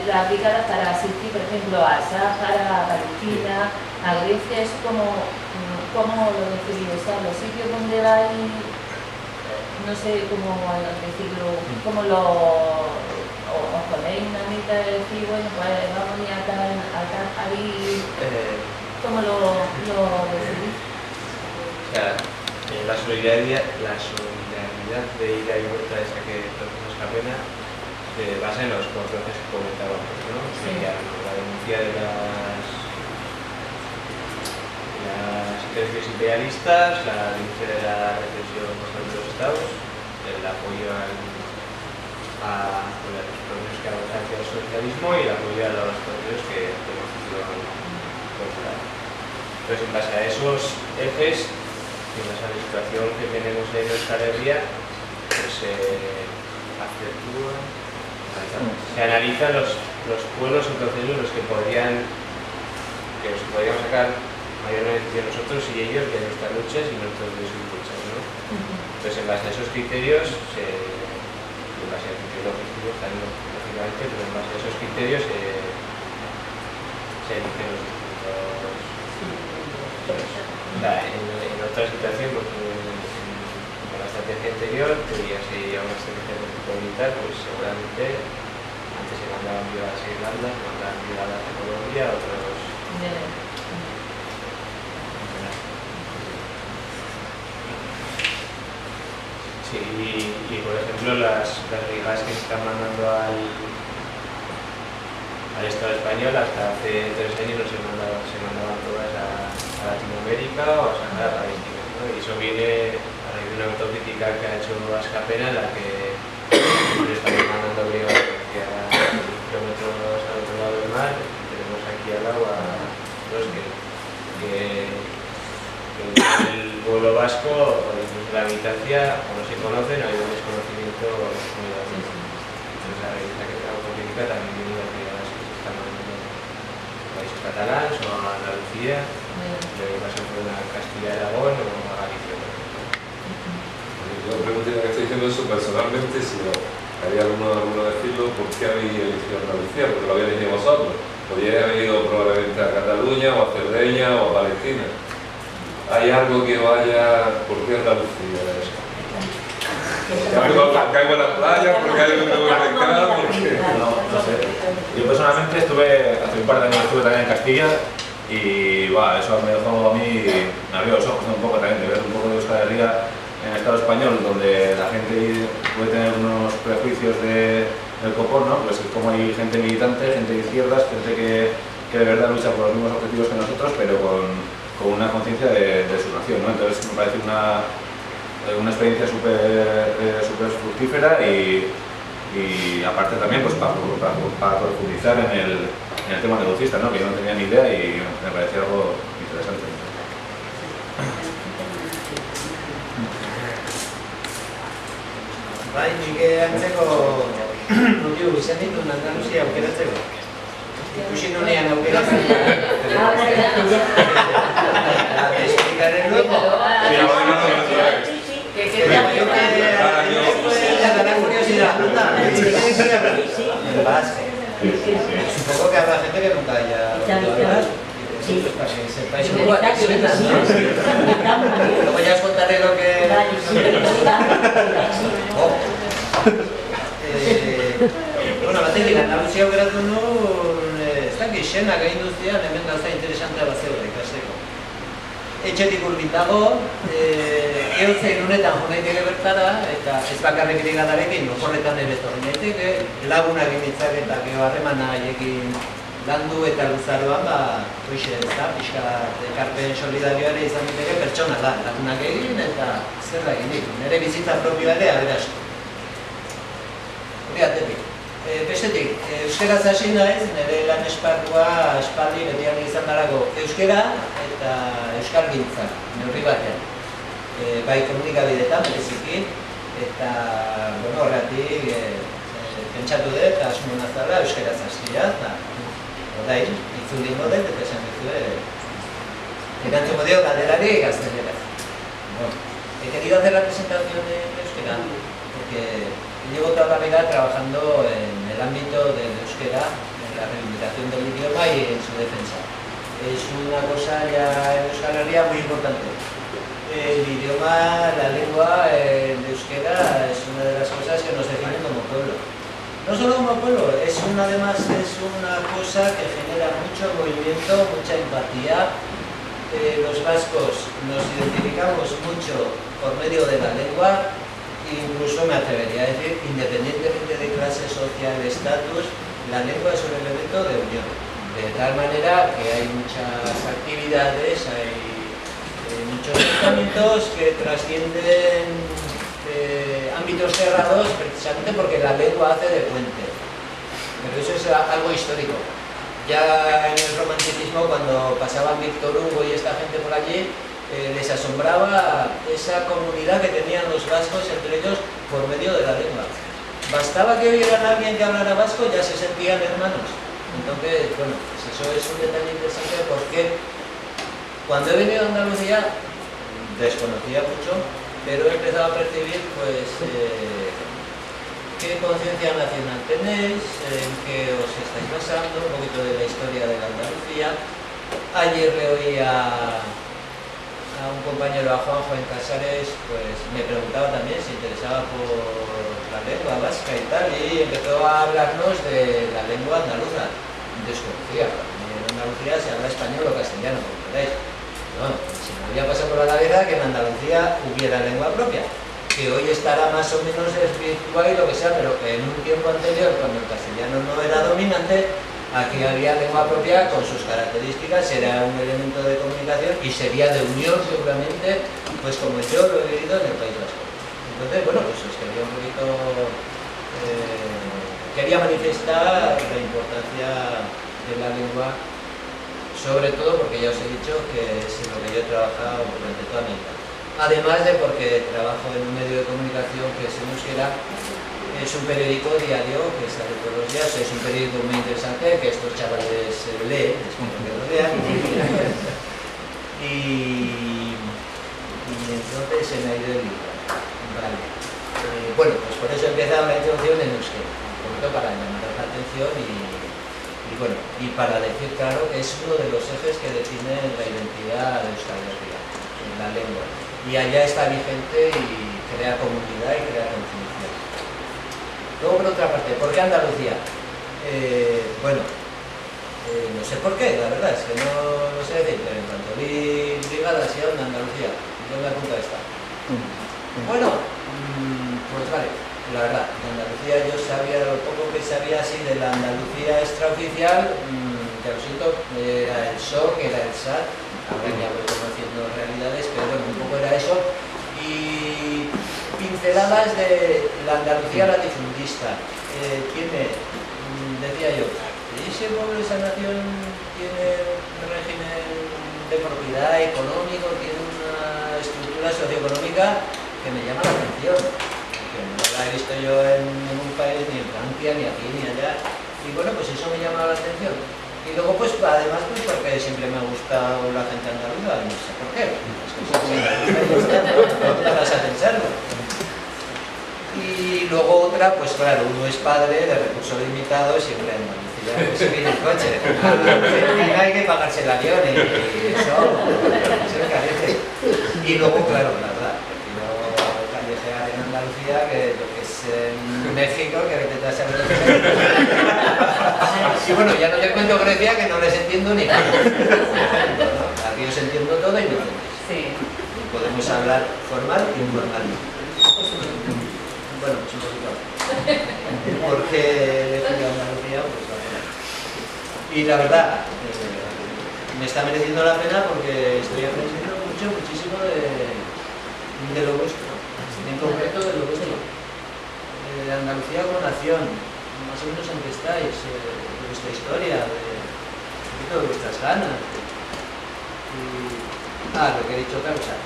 las brigadas para asistir, por ejemplo, a Sáhara, a Palestina, a Grecia. ¿Eso cómo lo decidís? O sea, los sitios donde vais, no sé cómo decirlo, cómo os ponéis una meta de decir, bueno, pues vamos a ir a ir, ¿cómo lo decidís? O sea, la solidaridad de ida y vuelta esa que nos campeona se basa en los controles que comentábamos, ¿no? Sí. La denuncia de las intenciones imperialistas, la denuncia de la represión por parte de los estados, el apoyo a los procesos que avanzan hacia el socialismo y el apoyo a los procesos que constituyen popular. Entonces, en base a esos ejes, en base a la situación que tenemos en Euskal Herria, pues se analizan los pueblos y procesos los que podrían sacar mayor beneficio de nosotros y ellos de nuestras luchas y nosotros de sus luchas, ¿no? Entonces, en base a esos criterios, en base a criterios logísticos también, lógicamente, pero en base a esos criterios se eligen los distintos. En otra situación, porque en la estrategia anterior, que ya se iba a una estrategia de tipo militar, pues seguramente antes se mandaban brigadas a Irlanda, se mandaban brigadas a Colombia, otros. Sí, y por ejemplo las ligas que se están mandando al Estado español, hasta hace 3 años no se mandaban todas a Latinoamérica o a Sahara Palestina, ¿no? Y eso viene a raíz de una autocrítica que ha hecho Askapena, en la que le estamos mandando brigadas hacia kilómetros al otro lado del mar, y tenemos aquí al lado a los que el pueblo vasco o incluso la militancia o no se conocen o hay un desconocimiento muy grande. Entonces la raíz de la autocrítica también viene de las brigadas que se están mandando a países catalanes o a Andalucía, y va a ser a Castilla y Aragón o a Galicia. Yo pregunté, ya que estoy diciendo eso personalmente, si había alguno decirlo, ¿por qué habéis elegido Andalucía? Porque lo habéis elegido vosotros. Podríais haber ido probablemente a Cataluña o a Cerdeña o a Palestina. ¿Hay algo que vaya? ¿Por qué Andalucía? ¿Porque hay buenas playas? ¿Porque hay un buen pescado? No sé. Yo personalmente hace un par de años estuve también en Castilla y eso me dejó a mí, me abrió los ojos un poco también de ver un poco de Euskal Herria en el Estado español, donde la gente puede tener unos prejuicios del copón, ¿no? Pues como hay gente militante, gente de izquierdas, gente que de verdad lucha por los mismos objetivos que nosotros, pero con una conciencia de su nación, ¿no? Entonces me parece una experiencia súper fructífera y aparte también pues para profundizar en el tema negocista, ¿no? Que yo no tenía ni idea y me parecía algo interesante. Bai, nik antzeko motibo izan ditu Andaluzia aukeratzeko. Ikusi nonean aukeratzen. Explicaré luego. La curiosidad. Supongo que habrá gente que nunca haya hablar. Para que sepáis un poco a qué suena, ¿no? Luego ya os contaré lo que... Bueno, batekin, Andaluzia aukeratu nuen, ez dakit, senak egin duztian, hemen gauza interesantea bat zegoen ikasteko. Etxetik hurbil dago, ehotzen unetan jo naiteke bertara, eta ez bakarrik brigadarekin, oporretan ere etorri naiteke, lagunak ginitzak eta gero harremana haiekin landu eta luzaroan, hoxe ez da, pixka ekarpen solidarioare izan diteke pertsona da, lagunak egin eta zerra egin ditu. Nire bizitza propioa ere aberastu. Hori atetik. Bestetik, euskaraz hasi naiz, nire lan esparrua aspaldi betian izan darako euskara eta euskalgintza, neurri batean. Bai komunikabideetan, bereziki, eta horregatik pentsatu dut, asmo nazala euskaraz hasia, eta orain, itzulingo dut, eta esan duzue, erantzuko dio galderari gazteleraz. He querido hacer la presentación en euskera, porque llevo toda la vida trabajando en el ámbito del euskera, en la reivindicación del idioma y en su defensa. Es una cosa ya en Euskal Herria muy importante. El idioma, la lengua, el euskera es una de las cosas que nos definen como pueblo. No solo como pueblo, además es una cosa que genera mucho movimiento, mucha empatía. Los vascos nos identificamos mucho por medio de la lengua. Incluso me atrevería a decir, independientemente de clase social, estatus, la lengua es un elemento de unión. De tal manera que hay muchas actividades, hay muchos pensamientos que trascienden ámbitos cerrados precisamente porque la lengua hace de puente. Pero eso es algo histórico. Ya en el romanticismo, cuando pasaban Víctor Hugo y esta gente por allí, les asombraba esa comunidad que tenían los vascos entre ellos por medio de la lengua. Bastaba que oyeran a alguien que hablara vasco, ya se sentían hermanos. Entonces, bueno, pues eso es un detalle interesante porque cuando he venido a Andalucía desconocía mucho, pero he empezado a percibir pues qué conciencia nacional tenéis, en qué os estáis basando, un poquito de la historia de la Andalucía. Ayer le oí a un compañero, a Juanjo en Casares, pues me preguntaba también si interesaba por la lengua vasca y tal, y empezó a hablarnos de la lengua andaluza. Desconocía, en Andalucía se habla español o castellano, como queráis. No, si me había pasado por la ladera que en Andalucía hubiera lengua propia. que hoy estará más o menos desvirtuado y lo que sea, pero que en un tiempo anterior, cuando el castellano no era dominante, aquí había lengua propia con sus características, era un elemento de comunicación y sería de unión seguramente, pues como yo lo he vivido en el País Vasco. Entonces, bueno, pues os quería un poquito, quería manifestar la importancia de la lengua, sobre todo porque ya os he dicho que es en lo que yo he trabajado durante toda mi vida. Además de porque trabajo en un medio de comunicación que es en euskera, es un periódico diario que sale todos los días, es un periódico muy interesante que estos chavales leen, espero que lo lean. y entonces se me ha ido el libro. Vale. Bueno, pues por eso he empezado la introducción en euskera, un poquito para llamar la atención y bueno, y para decir claro que es uno de los ejes que definen la identidad de Euskal Herria, en la lengua. Y allá está vigente y crea comunidad y crea conciencia. Luego, por otra parte, ¿por qué Andalucía? Bueno, no sé por qué, la verdad, es que no sé decir, pero en cuanto vi brigadas y onda Andalucía, yo me apunto a esta. Bueno, pues vale, la verdad, de Andalucía yo sabía lo poco que sabía así de la Andalucía extraoficial, ya lo siento, era el SOC, era el SAT, ahora ya voy conociendo realidades, pero bueno, un poco era eso. Y pinceladas de la Andalucía latifundista. Decía yo, ese pueblo, esa nación tiene un régimen de propiedad económico, tiene una estructura socioeconómica que me llama la atención, que no la he visto yo en ningún país, ni en Francia, ni aquí, ni allá. Y bueno, pues eso me llama la atención. Y luego, pues además, pues porque siempre me ha gustado la gente andaluza, no sé por qué. Es que siempre me gusta, no te vas a pensarlo. Y luego otra, pues claro, uno es padre de recursos limitados, siempre en Andalucía pues se viene el coche. Hay que pagarse el avión y eso encarece. Y luego, claro, la verdad, prefiero callejear en Andalucía que lo que es en México, que intentas saber lo que es. Y bueno, ya no te cuento Grecia, que no les entiendo ni nada. Aquí os entiendo todo y no entendéis. Sí. Podemos hablar formal y informal. Bueno, pues un poquito. ¿Por qué elegí Andalucía? Pues la verdad. Y la verdad, me está mereciendo la pena porque estoy aprendiendo muchísimo de lo vuestro. En concreto de lo vuestro. De Andalucía como nación. Más o menos en qué estáis, de vuestra historia, de vuestras ganas. Lo que he dicho, causa.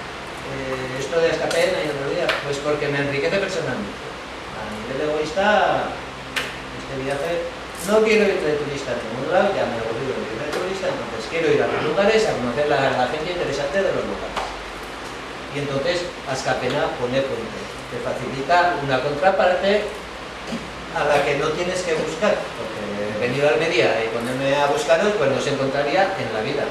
Esto de Azkapena y Andalucía, pues porque me enriquece personalmente. A nivel egoísta, este viaje, no quiero ir de turista en ningún lado, ya me he aburrido de ir de turista, entonces quiero ir a los lugares a conocer la gente interesante de los lugares. Y entonces Azkapena pone puente, te facilita una contraparte a la que no tienes que buscar, porque he venido a Almería y ponerme a buscaros, pues no se encontraría en la vida.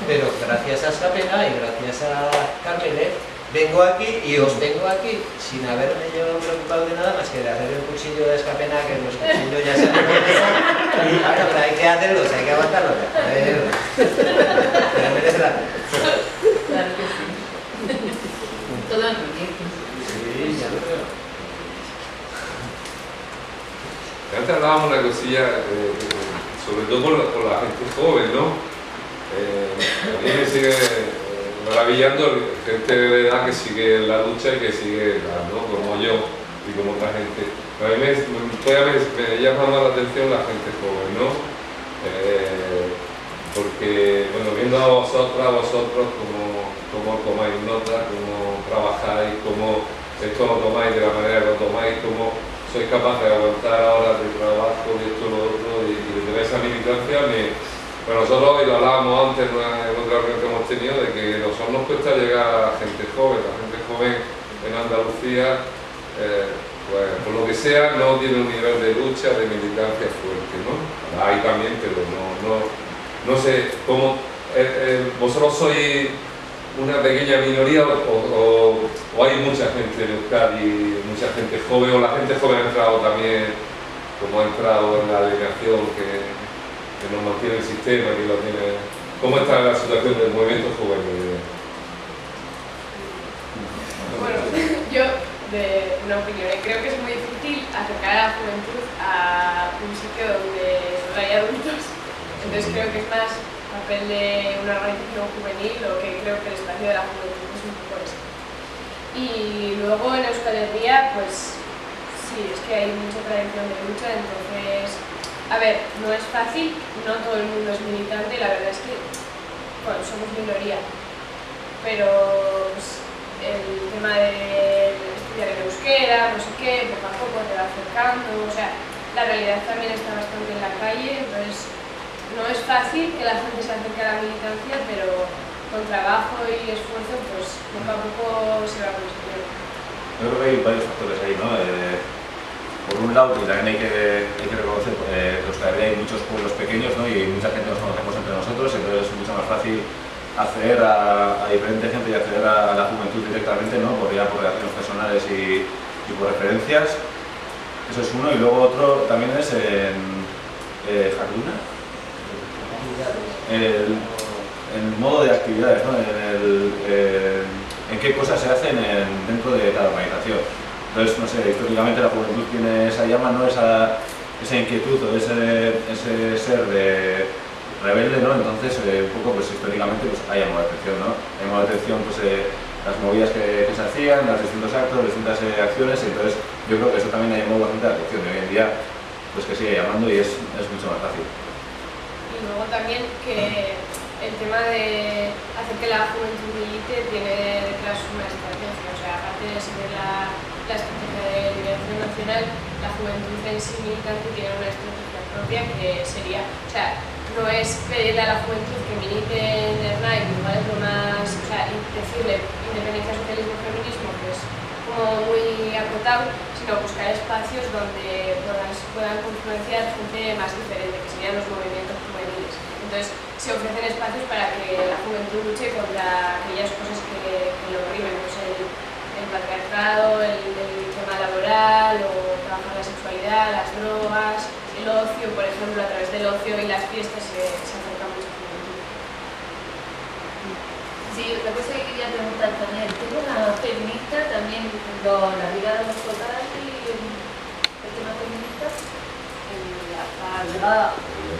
Pero gracias a Azkapena y gracias a Carmele, vengo aquí y os tengo aquí sin haberme yo preocupado de nada más que de hacer el cursillo de Azkapena, que los cursillos ya saben lo que son. Y bueno, pero hay que hacerlos, hay que aguantarlos. Pero merece la pena. Claro que sí. Todo en proyecto. Sí, ya lo veo. Antes hablábamos una cosilla, sobre todo por la gente joven, ¿no? A mí me sigue maravillando gente de edad que sigue la lucha y que sigue, ¿no? Como yo y como otra gente. Pero a mí me llama más la atención la gente joven, ¿no? Porque, bueno, viendo a vosotros, cómo tomáis nota, cómo trabajáis, cómo esto lo tomáis de la manera que lo tomáis, cómo sois capaces de aguantar horas de trabajo y esto, lo otro, y desde esa militancia bueno, nosotros, y lo hablábamos antes en otra reunión que hemos tenido, de que nosotros nos cuesta llegar a la gente joven en Andalucía, pues por lo que sea, no tiene un nivel de lucha, de militancia fuerte, ¿no? Hay también, pero no sé cómo, vosotros sois una pequeña minoría o hay mucha gente en Euskadi, mucha gente joven, o la gente joven ha entrado también, como ha entrado en la delegación que nos mantiene el sistema, que lo tiene. ¿Cómo está la situación del movimiento juvenil? Bueno, yo de una opinión. Y creo que es muy difícil acercar a la juventud a un sitio donde solo hay adultos. Entonces creo que es más papel de una organización juvenil, o que creo que el espacio de la juventud es un poco eso. Y luego en Euskal Herria, pues sí, es que hay mucha tradición de lucha, entonces, a ver, no es fácil, no todo el mundo es militante, la verdad es que, bueno, somos minoría, pero pues, el tema de estudiar en euskera, no sé qué, poco a poco te va acercando, o sea, la realidad también está bastante en la calle, entonces no es fácil que la gente se acerque a la militancia, pero con trabajo y esfuerzo, pues poco a poco se va consiguiendo. Yo creo que hay varios factores ahí, ¿no? Por un lado, que también hay que reconocer que en Euskal Herria hay muchos pueblos pequeños, ¿no? Y mucha gente nos conocemos entre nosotros, entonces es mucho más fácil acceder a diferente gente y acceder a la juventud directamente, ¿no? Por relaciones personales y por referencias. Eso es uno, y luego otro también es en Jarduna. El modo de actividades, ¿no? En qué cosas se hacen dentro de cada organización. Entonces, no sé, históricamente la juventud tiene esa llama, ¿no? Esa inquietud o ese ser de rebelde, ¿no? Entonces, un poco, pues históricamente, pues ha llamado la atención, ¿no? Ha llamado la atención, pues, las movidas que se hacían, los distintos actos, las distintas acciones, entonces yo creo que eso también ha llamado bastante la atención, y hoy en día, pues que sigue llamando y es mucho más fácil. Y luego también que el tema de hacer que la juventud milite tiene detrás una estrategia, o sea, aparte de seguir la estrategia de liberación nacional, la juventud en sí militante tiene una estrategia propia que sería, o sea, no es pedirle a la juventud que milite en el RNAI, igual es lo más, o sea, decirle independencia, socialismo, feminismo, que es como muy acotado, sino buscar espacios donde puedan confluenciar gente más diferente, que serían los movimientos juveniles. Entonces, se ofrecen espacios para que la juventud luche contra aquellas cosas que lo oprimen, pues el patriarcado, el tema laboral, o trabajar la sexualidad, las drogas, el ocio, por ejemplo, a través del ocio y las fiestas se acerca mucha juventud. Sí, otra cosa que quería preguntar también, el tema feminista también, la brigada de los total y el tema feminista. La brigada,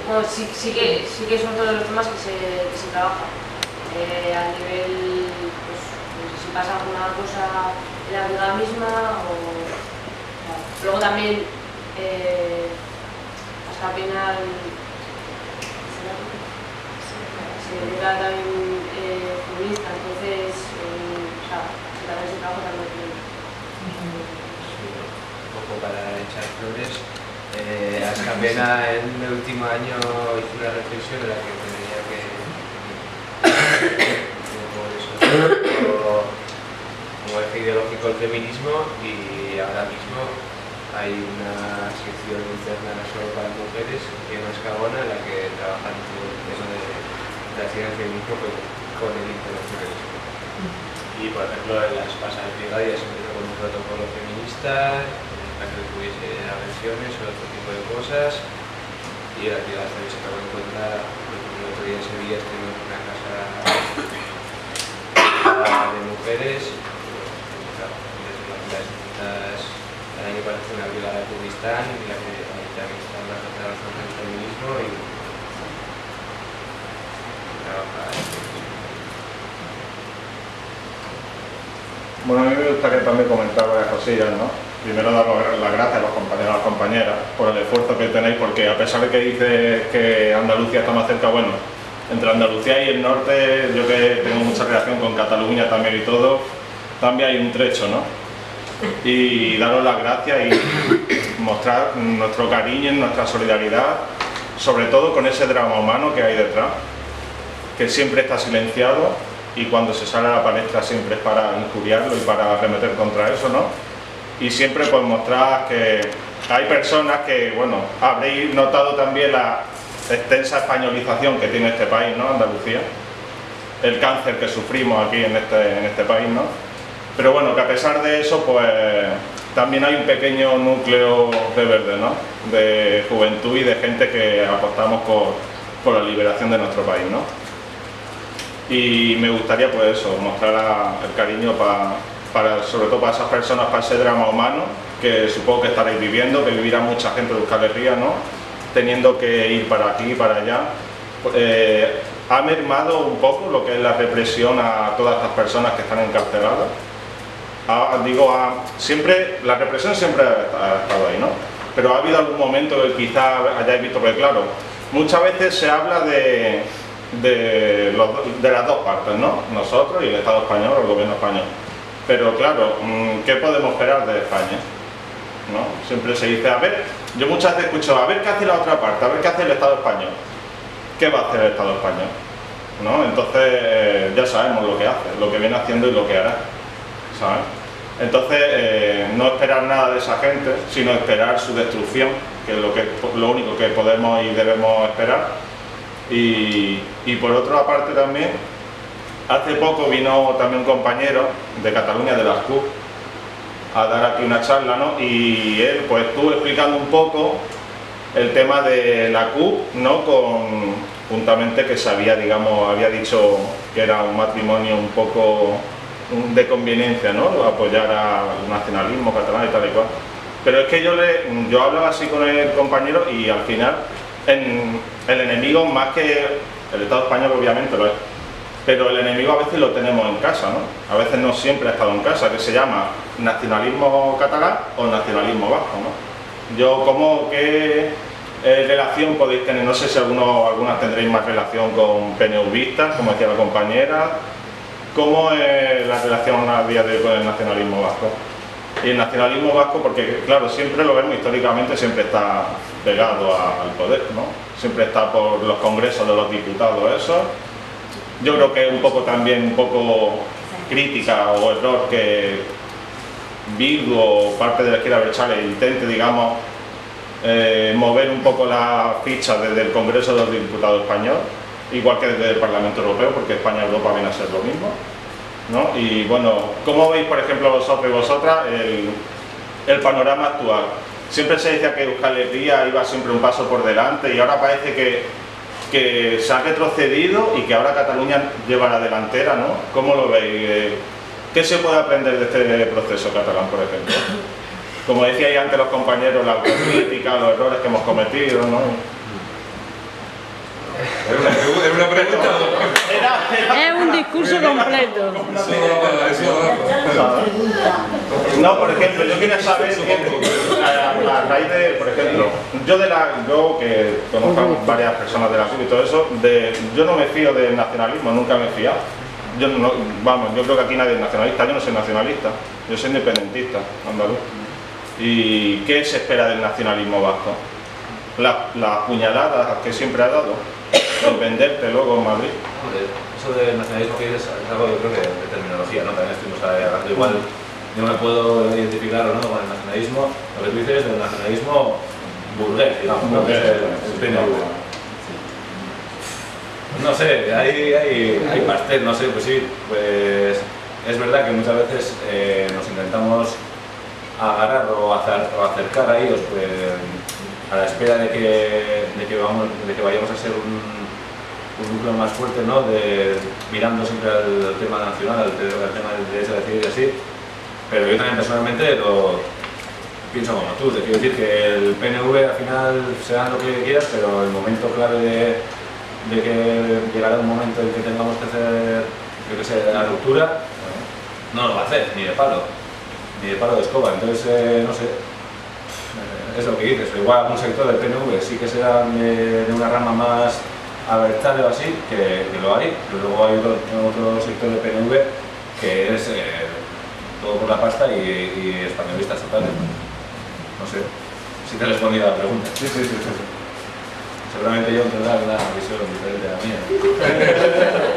bueno, sí que son todos los temas que se trabajan. A nivel, pues, no sé si pasa alguna cosa en la brigada misma o... Luego también hasta penal se llega también feminista, entonces también se trabaja también. Un poco para echar flores. Ascapena en el último año hizo una reflexión en la que tenía que por eso como eje ideológico el feminismo, y ahora mismo hay una sección interna solo para mujeres en Escagona en la que trabajan todo el tema de relación del feminismo con el internacionalismo. Y por ejemplo en las pasadas brigadas se empezó con un protocolo feminista para que tuviese aversiones o otro tipo de cosas, y la ciudad también se acabó de encontrar, el otro día en Sevilla estuvimos en una casa de mujeres, desde las distintas, el año parece una brigada de Kurdistán, en la que también están las otras cosas del feminismo y trabajar. Bueno, a mí me gustaría también comentar varias cosillas, ¿no? Primero dar las gracias a los compañeros y a las compañeras por el esfuerzo que tenéis, porque a pesar de que dice que Andalucía está más cerca, bueno, entre Andalucía y el norte, yo que tengo mucha relación con Cataluña también y todo, también hay un trecho, ¿no? Y daros las gracias y mostrar nuestro cariño, nuestra solidaridad, sobre todo con ese drama humano que hay detrás, que siempre está silenciado, y cuando se sale a la palestra siempre es para injuriarlo y para arremeter contra eso, ¿no? Y siempre pues mostrar que hay personas que, bueno, habréis notado también la extensa españolización que tiene este país, ¿no? Andalucía, el cáncer que sufrimos aquí en este país, ¿no? Pero bueno, que a pesar de eso, pues también hay un pequeño núcleo de verde, ¿no? De juventud y de gente que apostamos por la liberación de nuestro país, ¿no? Y me gustaría pues eso, mostrar el cariño sobre todo para esas personas, para ese drama humano que supongo que estaréis viviendo, que vivirá mucha gente de Euskal Herria, ¿no? Teniendo que ir para aquí y para allá. ¿Ha mermado un poco lo que es la represión a todas estas personas que están encarceladas? Siempre, la represión siempre ha estado ahí, ¿no? Pero ha habido algún momento que quizá hayáis visto, que claro, muchas veces se habla de las dos partes, ¿no? Nosotros y el Estado español o el gobierno español. Pero claro, ¿qué podemos esperar de España? ¿No? Siempre se dice, a ver, yo muchas veces escucho, a ver qué hace la otra parte, a ver qué hace el Estado español. ¿Qué va a hacer el Estado español? ¿No? Entonces ya sabemos lo que hace, lo que viene haciendo y lo que hará, ¿sabes? Entonces no esperar nada de esa gente, sino esperar su destrucción, que es lo único que podemos y debemos esperar. Y por otra parte también, hace poco vino también un compañero de Cataluña, de las CUP, a dar aquí una charla, ¿no? Y él pues estuvo explicando un poco el tema de la CUP, ¿no? Juntamente que se había dicho que era un matrimonio un poco de conveniencia, ¿no? Apoyar al nacionalismo catalán y tal y cual. Pero es que yo hablaba así con el compañero y al final el enemigo, más que el Estado español obviamente lo es, pero el enemigo a veces lo tenemos en casa, ¿no? A veces no siempre ha estado en casa, que se llama nacionalismo catalán o nacionalismo vasco, ¿no? ¿Qué relación podéis tener? No sé si algunas tendréis más relación con PNVistas, como decía la compañera. ¿Cómo es la relación a día de hoy con el nacionalismo vasco? Y el nacionalismo vasco, porque claro, siempre lo vemos históricamente, siempre está pegado al poder, ¿no? Siempre está por los congresos de los diputados, eso. Yo creo que es un poco crítica o error que Bildu o parte de la izquierda abertzale intente, digamos, mover un poco la ficha desde el Congreso de los Diputados español, igual que desde el Parlamento Europeo, porque España y Europa viene a ser lo mismo, ¿no? Y bueno, ¿cómo veis, por ejemplo, vosotros y vosotras el panorama actual? Siempre se decía que Euskal Herria iba siempre un paso por delante y ahora parece que se ha retrocedido y que ahora Cataluña lleva la delantera, ¿no? ¿Cómo lo veis? ¿Qué se puede aprender de este proceso catalán, por ejemplo? Como decíais antes los compañeros, la autocrítica, los errores que hemos cometido, ¿no? ¿Es una pregunta? Es un discurso completo. No, por ejemplo, yo quería saber, a raíz de, por ejemplo, yo que conozco varias personas de la CUP y todo eso, yo no me fío del nacionalismo, nunca me he fiado. Yo creo que aquí nadie es nacionalista, yo no soy nacionalista, yo soy independentista, andaluz. ¿Y qué se espera del nacionalismo vasco? Las puñaladas que siempre ha dado, el venderte luego en Madrid. Eso del nacionalismo que dices es algo, yo creo que de terminología, ¿no? También estuvimos hablando igual, yo me puedo identificar o no con el nacionalismo, lo que tú dices del nacionalismo burgués, digamos, ¿no? Que es el PNV. No sé, hay pastel, no sé, pues sí, pues es verdad que muchas veces nos intentamos agarrar o acercar a ellos pues, a la espera de que vayamos a ser un núcleo más fuerte, ¿no? Mirando siempre al tema nacional, al tema del derecho a decidir y así, pero yo también personalmente lo pienso como tú, te quiero decir que el PNV al final será lo que quieras, pero el momento clave de que llegará un momento en que tengamos que hacer, yo que sé, la ruptura, no lo va a hacer, ni de palo de escoba, entonces no sé, es lo que dices, igual algún sector del PNV sí que será de una rama más abertzale o así, que lo hay, pero luego hay otro sector del PNV que es todo por la pasta y españolistas totales. No sé si te he respondido a la pregunta. Sí. Seguramente yo tendrá una visión diferente a la mía.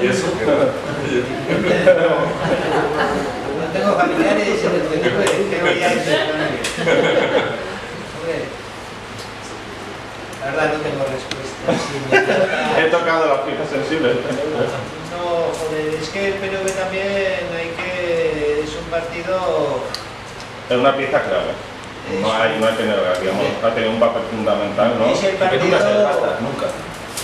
¿Y eso? No tengo familiares en el PNV, ¿qué voy a decir? La verdad no tengo respuesta. He tocado las fibras sensibles. No, joder, es que el PNV también es un partido... Es una pieza clave. No hay que negar, digamos, ha tenido un papel fundamental, ¿no? Es el partido... Nunca se desgasta, nunca.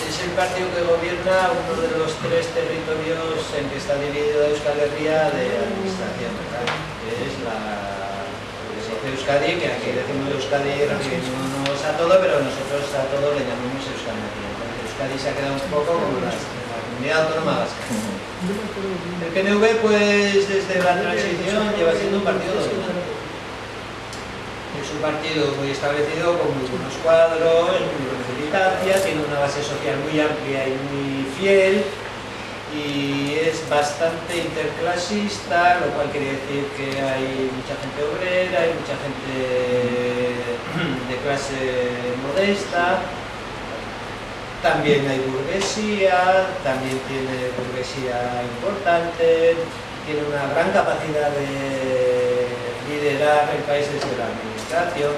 es el partido que gobierna uno de los 3 territorios en que está dividido Euskal Herria de administración, ¿verdad? Que es lo que se dice Euskadi, que aquí decimos Euskadi refiriéndonos a todo, pero nosotros a todo le llamamos Euskal Herria. Entonces Euskadi se ha quedado un poco como la comunidad autónoma vasca. El PNV, pues desde la transición lleva siendo un partido dominante. Es un partido muy establecido, con muy buenos cuadros, muy buena militancia, tiene una base social muy amplia y muy fiel, y es bastante interclasista, lo cual quiere decir que hay mucha gente obrera, hay mucha gente de clase modesta, también hay burguesía, también tiene burguesía importante, tiene una gran capacidad de liderar el país desde la administración.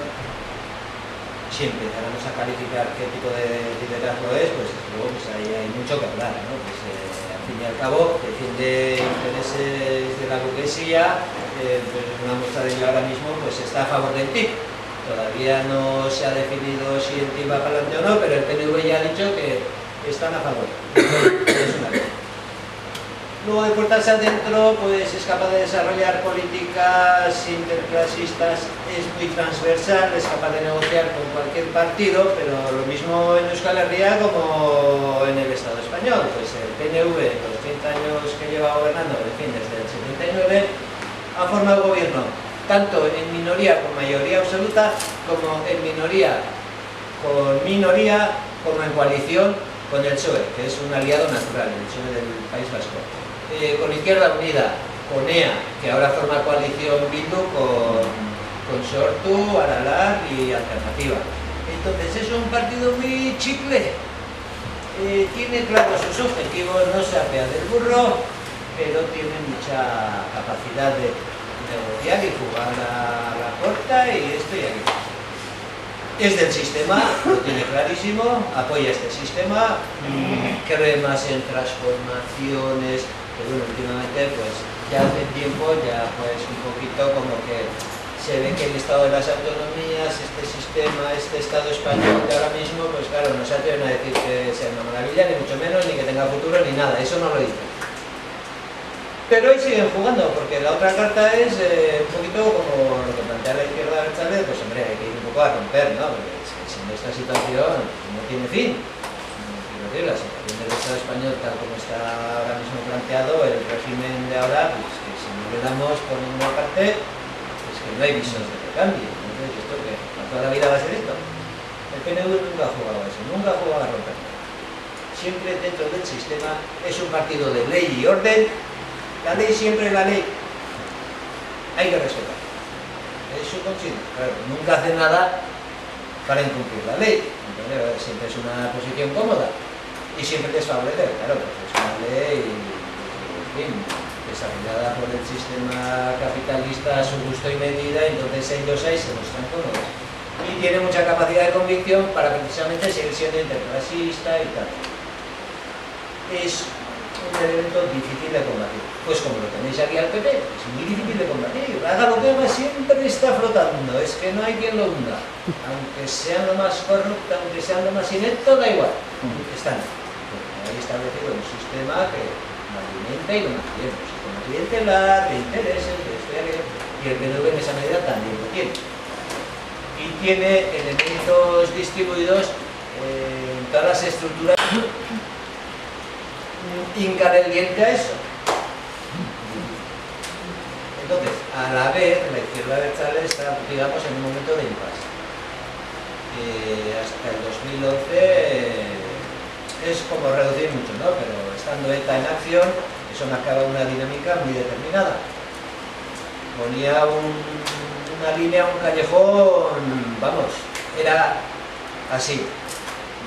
Si empezáramos a calificar qué tipo de liderazgo es, pues luego pues ahí hay mucho que hablar, ¿no? Pues, al fin y al cabo defiende intereses de la burguesía, pues una muestra de ello ahora mismo pues está a favor del TIP. Todavía no se ha definido si el TIP va para adelante o no, pero el PNV ya ha dicho que están a favor. Es una ley. Luego, de puertas adentro, pues es capaz de desarrollar políticas interclasistas, es muy transversal, es capaz de negociar con cualquier partido, pero lo mismo en Euskal Herria como en el Estado español. Pues el PNV, en los 30 años que lleva gobernando, en fin, desde el 79, ha formado gobierno tanto en minoría con mayoría absoluta, como en minoría con minoría, como en coalición con el PSOE, que es un aliado natural, el PSOE del País Vasco. Con Izquierda Unida, con EA, que ahora forma coalición Bildu con Sortu, Aralar y Alternativa. Entonces es un partido muy chicle, tiene claros sus objetivos, no se apea del burro, pero tiene mucha capacidad de negociar y jugar a la puerta y esto y aquello. Es del sistema, lo tiene clarísimo, apoya este sistema, cree más en transformaciones. Pero bueno, últimamente pues ya hace tiempo ya pues un poquito como que se ve que el estado de las autonomías, este sistema, este estado español de ahora mismo, pues claro, no se atreven a decir que sea una maravilla, ni mucho menos, ni que tenga futuro, ni nada, eso no lo dicen. Pero hoy siguen jugando, porque la otra carta es un poquito como lo que plantea la izquierda abertzale, pues hombre, hay que ir un poco a romper, ¿no? Porque siendo esta situación no tiene fin. La situación del Estado español, tal como está ahora mismo planteado, el régimen de ahora, pues que si no le damos por ninguna parte, pues que no hay visos de que cambie. Entonces, ¿esto qué? ¿Toda la vida va a ser esto? El PNV nunca ha jugado a eso, nunca ha jugado a romper. Siempre dentro del sistema es un partido de ley y orden. La ley siempre es la ley. Hay que respetar. Eso consigue. Claro, nunca hace nada para incumplir la ley. Entonces, siempre es una posición cómoda. Y siempre desfavorecer, claro, porque es una ley, en fin, desarrollada por el sistema capitalista a su gusto y medida, entonces ellos ahí se muestran cómodos. Y tiene mucha capacidad de convicción para precisamente seguir siendo interclasista y tal. Es un elemento difícil de combatir. Pues como lo tenéis aquí al PP, es muy difícil de combatir. Haga lo que haga, siempre está flotando, es que no hay quien lo hunda. Aunque sean lo más corrupto, aunque sean lo más inepto, da igual. Están. Hay establecido un sistema que lo alimenta y lo mantiene, un sistema clientelar, de intereses, de esto y aquello, y el PNV en esa medida también lo tiene. Y tiene elementos distribuidos en todas las estructuras. Hincan el diente a eso. Entonces, a la vez, la izquierda abertzale está, digamos, en un momento de impasse. Hasta el 2011 es como reducir mucho, ¿no? Pero estando ETA en acción, eso marcaba una dinámica muy determinada. Ponía una línea, un callejón, vamos, era así.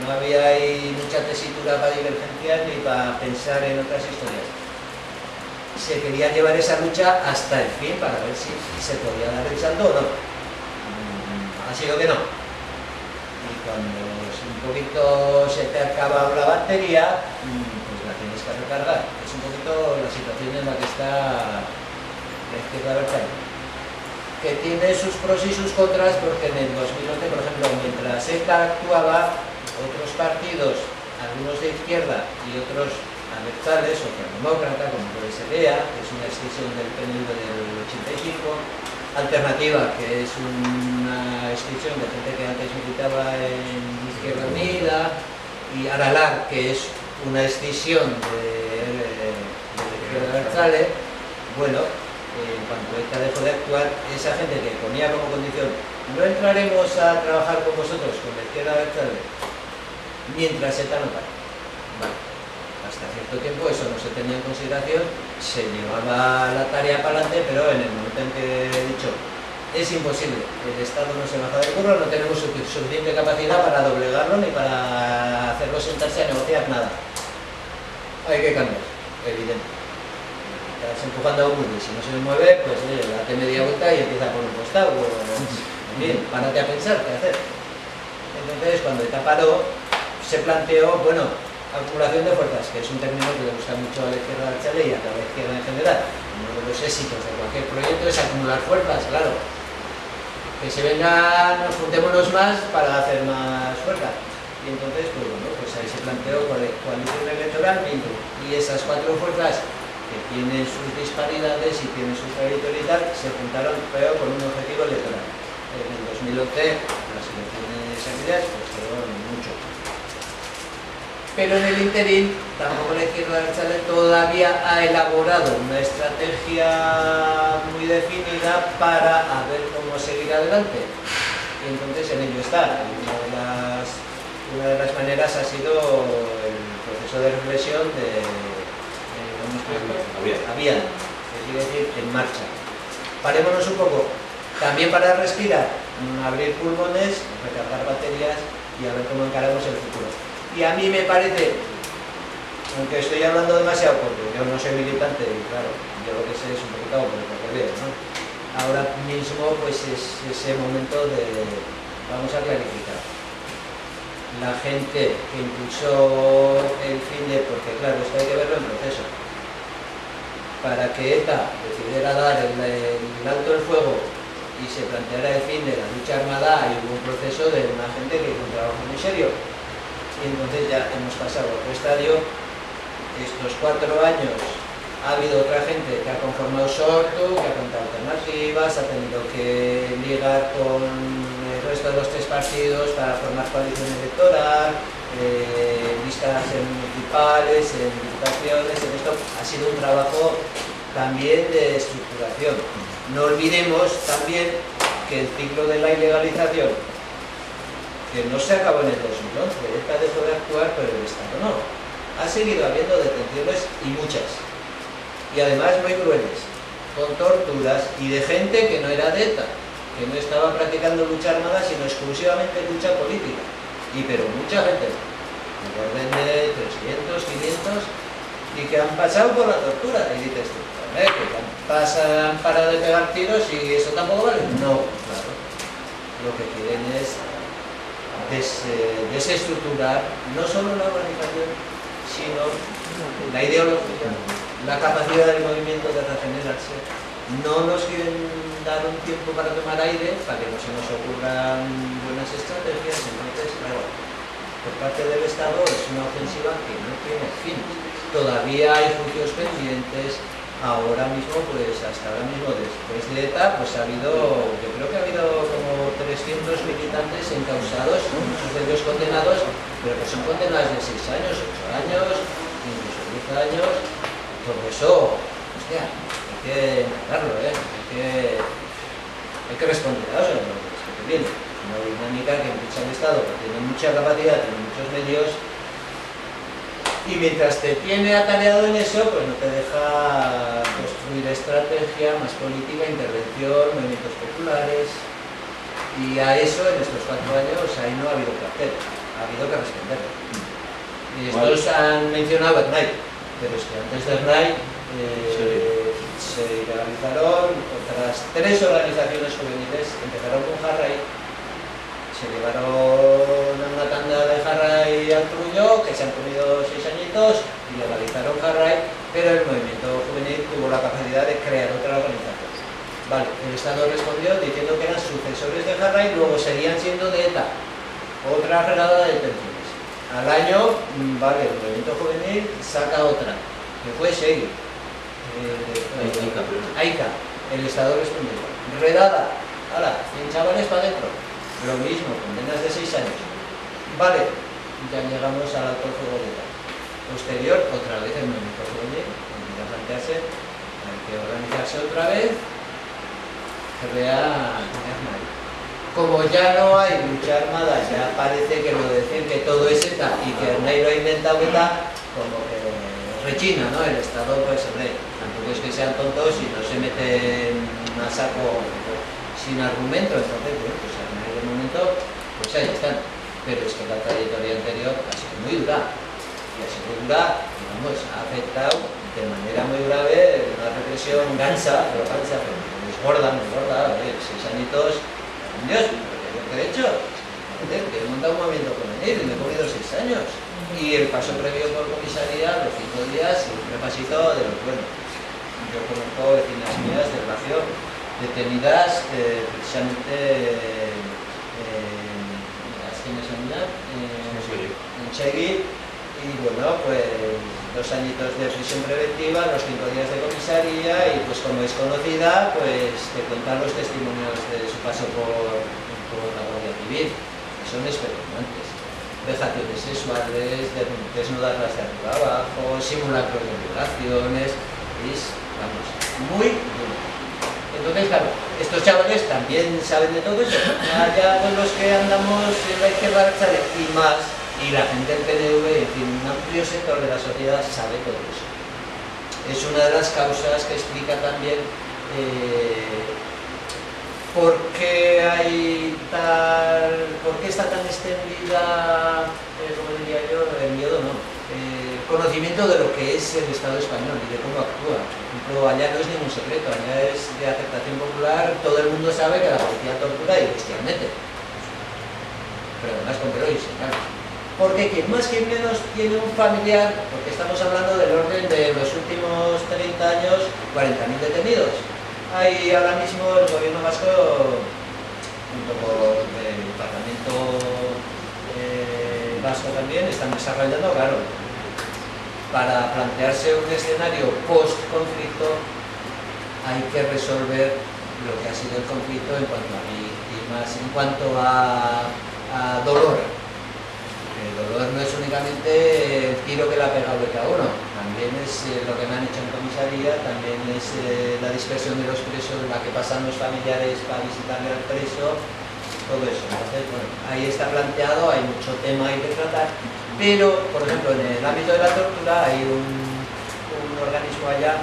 No había ahí mucha tesitura para divergencias ni para pensar en otras historias. Se quería llevar esa lucha hasta el fin para ver si se podía dar el salto o no. Ha sido que no. Y cuando un poquito se te acaba la batería, pues la tienes que recargar. Es un poquito la situación en la que está la izquierda abertzale, que tiene sus pros y sus contras, porque en el 2011, por ejemplo, mientras ETA actuaba, otros partidos algunos de izquierda y otros abertzales, socialdemócrata, como puede ser EA, que es una extensión del PNV del 85, Alternativa, que es una extensión de gente que antes militaba en Izquierda Unida, y Aralar, que es una escisión de la izquierda abertzale. Bueno, en cuanto ETA dejó de actuar, esa gente que ponía como condición no entraremos a trabajar con vosotros, con la izquierda abertzale, mientras ETA no pare. Vale. Hasta cierto tiempo eso no se tenía en consideración, se llevaba la tarea para adelante, pero en el momento en que he dicho es imposible, el Estado no se baja del curro, no tenemos suficiente capacidad para doblegarlo ni para hacerlo sentarse a negociar nada. Hay que cambiar, evidente. Estás empujando a un mundo y si no se mueve, pues oye, date media vuelta y empieza por un costado. Bien, párate a pensar qué hacer. Entonces, cuando ETA paró, se planteó, bueno, acumulación de fuerzas, que es un término que le gusta mucho a la izquierda abertzale y a la izquierda en general. Uno de los éxitos de cualquier proyecto es acumular fuerzas, claro. Que se vengan, juntémonos más para hacer más fuerza. Y entonces, pues bueno, pues ahí se planteó coalición electoral, y esas cuatro fuerzas que tienen sus disparidades y tienen su territorio y tal, se juntaron, pero con un objetivo electoral. En el 2011, las elecciones seguidas, pues fueron mucho. Pero en el interín, tampoco la izquierda abertzale todavía ha elaborado una estrategia muy definida para a ver cómo seguir adelante. Y entonces en ello está. Una de las maneras ha sido el proceso de reflexión de Avian, que quiere decir en marcha. Parémonos un poco, también para respirar, abrir pulmones, recargar baterías y a ver cómo encaramos el futuro. Y a mí me parece, aunque estoy hablando demasiado porque yo no soy militante y claro, yo lo que sé es un poquito por lo que veo, ¿no? Ahora mismo pues es ese momento de, vamos a clarificar. La gente que impulsó el fin de, porque claro, esto hay que verlo en proceso, para que ETA decidiera dar el alto el fuego y se planteara el fin de la lucha armada, hay un proceso de una gente que hizo un trabajo muy serio. Y entonces ya hemos pasado a otro estadio. Estos 4 años ha habido otra gente que ha conformado Sortu, que ha contado alternativas, ha tenido que ligar con el resto de los 3 partidos para formar coalición electoral, listas en municipales, en diputaciones, en esto. Ha sido un trabajo también de estructuración. No olvidemos también que el ciclo de la ilegalización, que no se acabó en el 2011, ETA dejó de actuar, pero el Estado no. Ha seguido habiendo detenciones y muchas, y además muy crueles, con torturas y de gente que no era de ETA, que no estaba practicando lucha armada, sino exclusivamente lucha política. Pero mucha gente, de orden de 300, 500, y que han pasado por la tortura. Y dices tú, que pasan para de pegar tiros y eso tampoco vale. No, claro. Lo que quieren es desestructurar no solo la organización, sino la ideología, la capacidad del movimiento de regenerarse. No nos quieren dar un tiempo para tomar aire, para que no se nos ocurran buenas estrategias. Entonces, claro, por parte del Estado es una ofensiva que no tiene fin. Todavía hay juicios pendientes. Ahora mismo, pues hasta ahora mismo, después de ETA, pues ha habido, yo creo que ha habido como 300 militantes encausados, muchos de ellos condenados, pero que son condenados de 6 años, 8 años, incluso 10 años. Todo eso, hostia, hay que encargarlo, hay que responder a eso, que viene. Una dinámica que impulsa el Estado, que tiene mucha capacidad, tiene muchos medios, y mientras te tiene atareado en eso, pues no te deja construir estrategia, más política, intervención, movimientos populares. Y a eso, en estos 4 años, ahí no ha habido que hacer, ha habido que responder. Y estos han mencionado Ernai, pero es que antes de Ernai se legalizaron otras 3 organizaciones juveniles, empezaron con Jarray. Se llevaron a una tanda de Jarray al Trullo, que se han comido 6 añitos y legalizaron Jarray, pero el movimiento juvenil tuvo la capacidad de crear otra organización. Vale, el Estado respondió diciendo que eran sucesores de Jarray y luego seguían siendo de ETA. Otra redada de detenciones. Al año, vale, el movimiento juvenil saca otra, que fue Seguir. AICA, el Estado responde. Redada, ala, 100 chavales para adentro. Lo mismo, condenas de 6 años. Vale, ya llegamos al alto fuego de tal. Posterior, otra vez el movimiento juvenil, empieza a plantearse, hay que organizarse otra vez, que vea como ya no hay lucha armada, ya parece que lo de decir que todo es ETA y que Ernai lo ha inventado ETA, como que rechina, ¿no? El Estado, pues, hombre, tampoco es que sean tontos y no se meten a saco sin argumento, entonces, bueno, pues Ernai de momento, pues ahí están. Pero es que la trayectoria anterior ha sido muy dura, y ha sido dura, digamos, ha afectado de manera muy grave una represión gansa, pero es gorda, oye, 6 añitos. Dios, ¿qué he hecho? Que he montado un movimiento juvenil y me he comido 6 años. Y el paso previo por comisaría, los 5 días, y un repasito de los buenos. Yo conozco vecinas mías de Relación detenidas precisamente las quienes son ya en Seguir, y bueno, pues 2 añitos de prisión preventiva, los 5 días de comisaría, y pues como es conocida, pues te cuentan los testimonios de su paso por la Guardia Civil, que son espeluznantes. Vejaciones sexuales, desnudarlas de arriba abajo, simulacros de violaciones, es, vamos, muy duro. Entonces, claro, estos chavales también saben de todo eso, allá con los que andamos en la izquierda y más, y la gente del PNV, en fin, un amplio sector de la sociedad sabe todo eso. Es una de las causas que explica también por qué está tan extendida, como diría yo, el miedo, no, conocimiento de lo que es el Estado español y de cómo actúa. Por ejemplo, allá no es ningún secreto, allá es de aceptación popular, todo el mundo sabe que la policía tortura y bestialmente, pero además con pelo y señal. Porque quien más quien menos tiene un familiar, porque estamos hablando del orden de los últimos 30 años, 40.000 detenidos. Hay ahora mismo el gobierno vasco, junto con el Parlamento vasco también, están desarrollando, claro, para plantearse un escenario post-conflicto, hay que resolver lo que ha sido el conflicto en cuanto a víctimas, en cuanto a dolor. El dolor no es únicamente el tiro que le ha pegado cada uno, también es lo que me han hecho en comisaría, también es la dispersión de los presos, la que pasan los familiares para visitarle al preso, todo eso. Entonces, bueno, ahí está planteado, hay mucho tema ahí que tratar, pero, por ejemplo, en el ámbito de la tortura hay un organismo allá,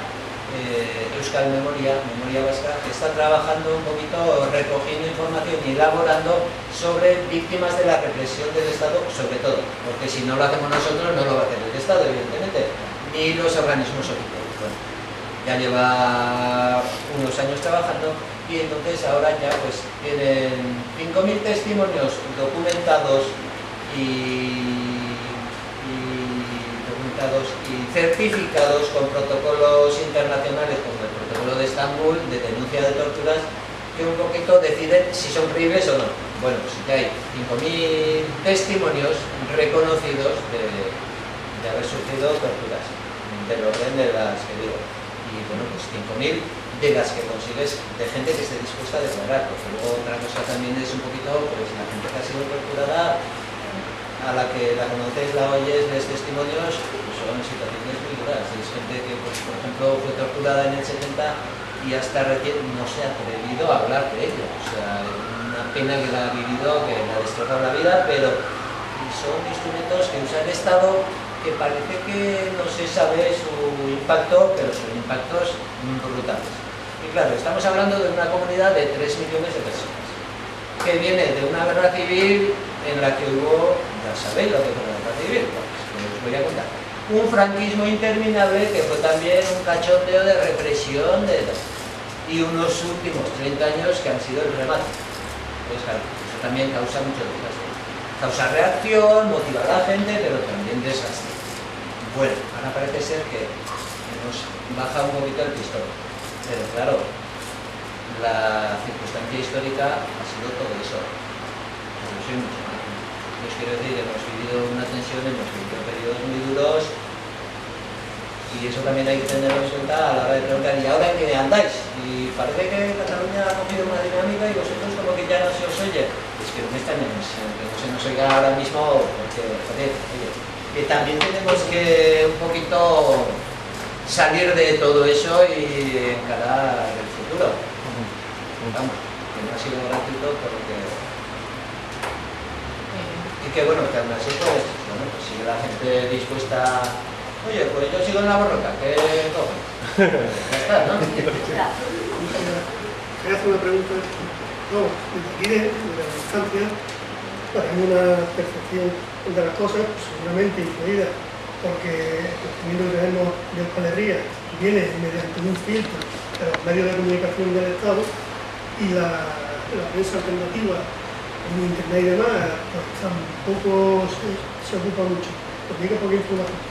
Euskal Memoria Vasca, que está trabajando un poquito, recogiendo información y elaborando sobre víctimas de la represión del Estado, sobre todo, porque si no lo hacemos nosotros, no lo va a hacer el Estado, evidentemente, ni los organismos oficiales. Bueno, ya lleva unos años trabajando y entonces ahora ya pues tienen 5.000 testimonios documentados y certificados con protocolos internacionales como el protocolo de Estambul de denuncia de torturas, que un poquito deciden si son creíbles o no. Bueno, pues ya hay 5.000 testimonios reconocidos de haber sufrido torturas, del orden de las que digo. Y bueno, pues 5.000 de las que consigues de gente que esté dispuesta a declarar, porque luego otra cosa también es un poquito, pues la gente que ha sido torturada, a la que la conoces, la oyes, ves testimonios, pues son situaciones muy duras. Es gente que, pues, por ejemplo, fue torturada en el 70 y hasta recién no se ha atrevido a hablar de ello. O sea, una pena que la ha vivido, que le ha destrozado la vida, pero son instrumentos que usa el Estado que parece que no se sabe su impacto, pero son impactos brutales. Y claro, estamos hablando de una comunidad de 3 millones de personas, que viene de una guerra civil en la que hubo, ya sabéis lo que fue la guerra civil, pues os voy a contar. Un franquismo interminable que fue también un cachondeo de represión y unos últimos 30 años que han sido el remate. Pues claro, eso también causa mucho desgaste. Causa reacción, motiva a la gente, pero también desgaste. Bueno, ahora parece ser que nos baja un poquito el pistón, pero claro, la circunstancia histórica ha sido todo eso. Yo soy mucho más. Pues quiero decir, hemos vivido una tensión, hemos vivido periodos muy duros y eso también hay que tenerlo en cuenta a la hora de preguntar, ¿y ahora en qué andáis? Y parece que Cataluña ha cogido una dinámica y vosotros como que ya no se os oye. Es que no me extraña que no se nos oiga ahora mismo, porque, joder, oye, que también tenemos que un poquito salir de todo eso y encarar el futuro. Vamos, que no ha sido gratuito porque... Y que bueno, que aún así pues sigue la gente dispuesta, oye, pues yo sigo en la borroca, ¿qué cojo? Ya está, ¿no? Quería hacer una pregunta. No, desde aquí de la distancia, hay una percepción de las cosas, seguramente influida, porque el conocimiento que tenemos de Euskal Herria viene mediante un filtro de los medios de comunicación del Estado y la prensa alternativa en internet y demás, pues tampoco se ocupa mucho, porque llega poca información.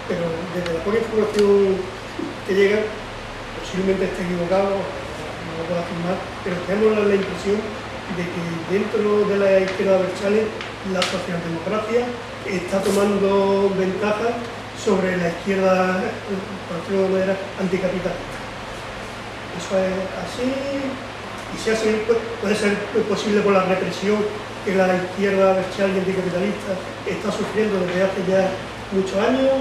Pero desde la poca información que llega, posiblemente esté equivocado, no lo puedo afirmar, pero tenemos la impresión de que dentro de la izquierda abertzale la socialdemocracia está tomando ventaja sobre la izquierda, por decirlo de manera, anticapitalista. Eso es así. Y si así puede ser posible por la represión que la izquierda abertzale y anticapitalista está sufriendo desde hace ya muchos años.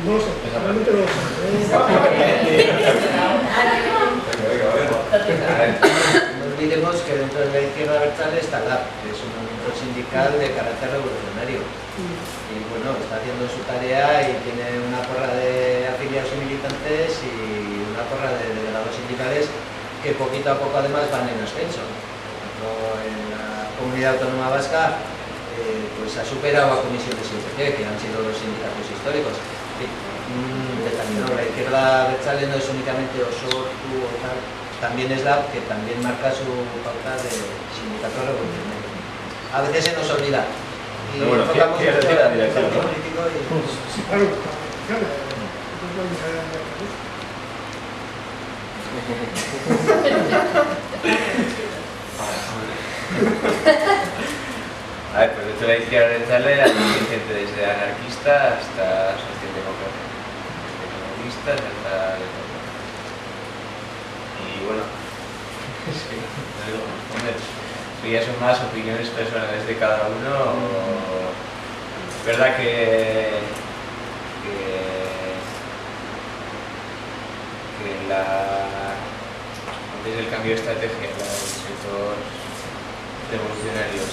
No lo sé, realmente no lo sé. No olvidemos que dentro de la izquierda abertzale está LAB, que es un movimiento sindical de carácter revolucionario. Y bueno, está haciendo su tarea y tiene una porra de afiliados y militantes y una porra de delegados sindicales que poquito a poco además van en ascenso. En la Comunidad Autónoma Vasca pues ha superado a comisiones ICG, que han sido los sindicatos históricos. Determinado, la izquierda abertzale no es únicamente Sortu o tal, también es LAB, que también marca su pauta de sindicato revolucionario. A veces se nos olvida. Y bueno, ¿quieres decir la dirección, no? Sí, claro, A ver, pues dentro de la izquierda abertzale hay gente desde anarquista hasta socialdemócrata, desde comunistas hasta de todo. Y bueno, es que no digo responder. Eso ya son más opiniones personales de cada uno. Es verdad que antes del cambio de estrategia en los sectores revolucionarios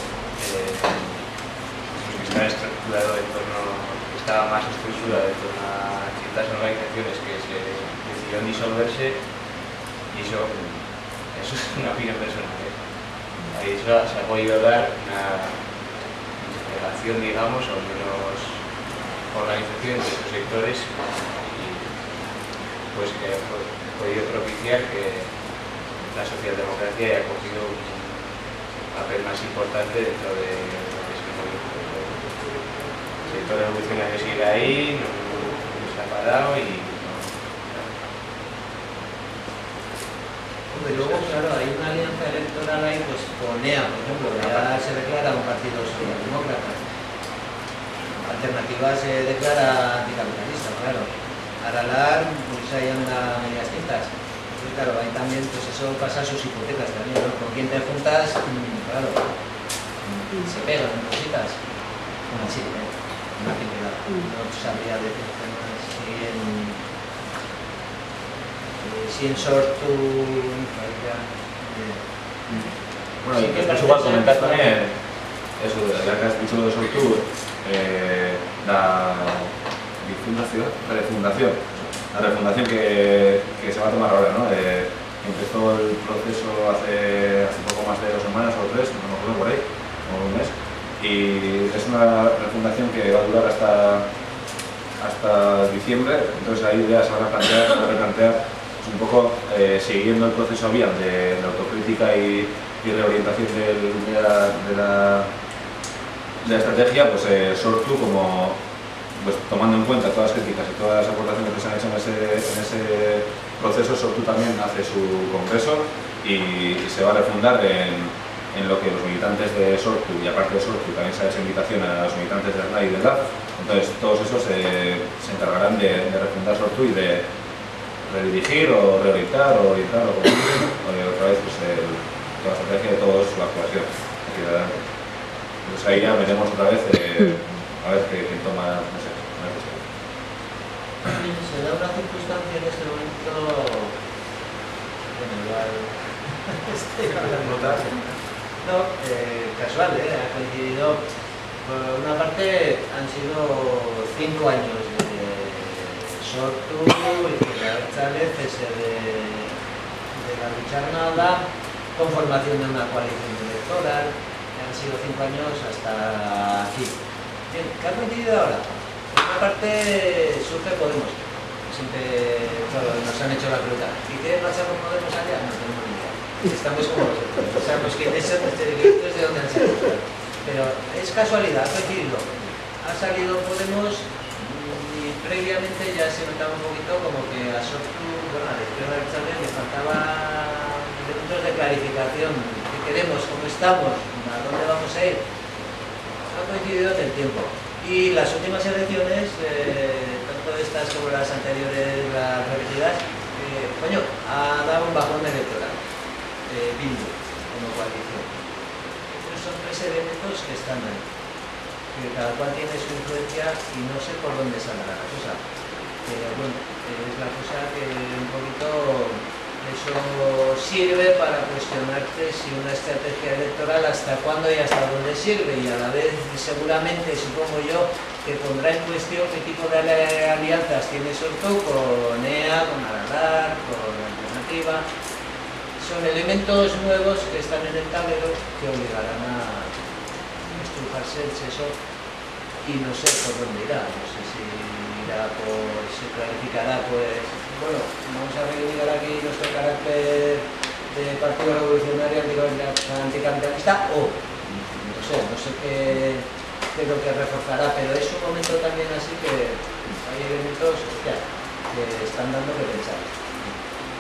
estaba más estructurado en torno a ciertas organizaciones que se decidieron disolverse, y eso es una opinión personal. Ahí se ha podido dar una integración, digamos, o menos organización de esos sectores, y pues que ha podido propiciar que la socialdemocracia haya cogido un papel más importante dentro de lo que es el movimiento. El sector revolucionario sigue ahí, no se ha parado y y luego, claro, hay una alianza electoral ahí, pues con EA, por ejemplo, ya se declara un partido socialdemócrata. Alternativa se declara anticapitalista, claro. Aralar, pues ahí anda medias tintas. Entonces, claro, ahí también, pues eso pasa a sus hipotecas también, ¿no? Con quien te juntas, claro, se pegan cositas. Así, una finalidad. No sabría decir si en Sortu... Bueno, y después igual comentar también eso, ya que has dicho lo de Sortu, la refundación que se va a tomar ahora, ¿no? Empezó el proceso hace poco más de 2 semanas o 3, no me acuerdo, por ahí, o un mes, y es una refundación que va a durar hasta diciembre. Entonces ahí ya se van a replantear un poco, siguiendo el proceso había de la autocrítica y reorientación de la estrategia, pues Sortu, como pues, tomando en cuenta todas las críticas y todas las aportaciones que se han hecho en ese proceso, Sortu también hace su congreso y se va a refundar en en lo que los militantes de Sortu y aparte de Sortu también se ha hecho invitación a los militantes del RAI y del LAB. Entonces todos esos se encargarán de refundar Sortu y de redirigir o reorientar o orientar o otra vez pues, la estrategia de todos la actuación aquí adelante. Entonces ahí ya veremos otra vez a ver quién toma, no sé, una decisión. Se da una circunstancia en este momento, bueno, igual, no, casual, ha coincidido. Por una parte han sido 5 años de Sortu y de la Abertzale, cese de la lucha armada, conformación de una coalición electoral, han sido 5 años hasta aquí. Bien, ¿qué ha coincidido ahora? Por una parte surge Podemos, siempre nos han hecho la pregunta, ¿y qué pasa con Podemos allá? No tenemos ni idea. Estamos como vosotros, sabemos quiénes son nuestros directos, de dónde han salido. Pero es casualidad, ha coincidido. Ha salido Podemos y previamente ya se notaba un poquito como que a Sortu, bueno, a la izquierda de Abertzale le faltaba elementos de clarificación. ¿Qué queremos? ¿Cómo estamos? ¿A dónde vamos a ir? Ha coincidido en el tiempo. Y las últimas elecciones, tanto estas como las anteriores, las repetidas, coño, ha dado un bajón electoral. Bildu, como coalición. Son 3 elementos que están ahí, que cada cual tiene su influencia y no sé por dónde saldrá la cosa, pero bueno, es la cosa que un poquito eso sirve para cuestionarte si una estrategia electoral hasta cuándo y hasta dónde sirve, y a la vez seguramente, supongo yo, que pondrá en cuestión qué tipo de alianzas tiene Sortu con EA, con Aralar, con Alternativa. Son elementos nuevos que están en el tablero que obligarán a estrujarse el seso y no sé por dónde irá. No sé si irá se clarificará, pues, bueno, vamos a reivindicar aquí nuestro carácter de Partido Revolucionario Anticapitalista o, no sé qué es lo que reforzará, pero es un momento también así que hay elementos que están dando que pensar.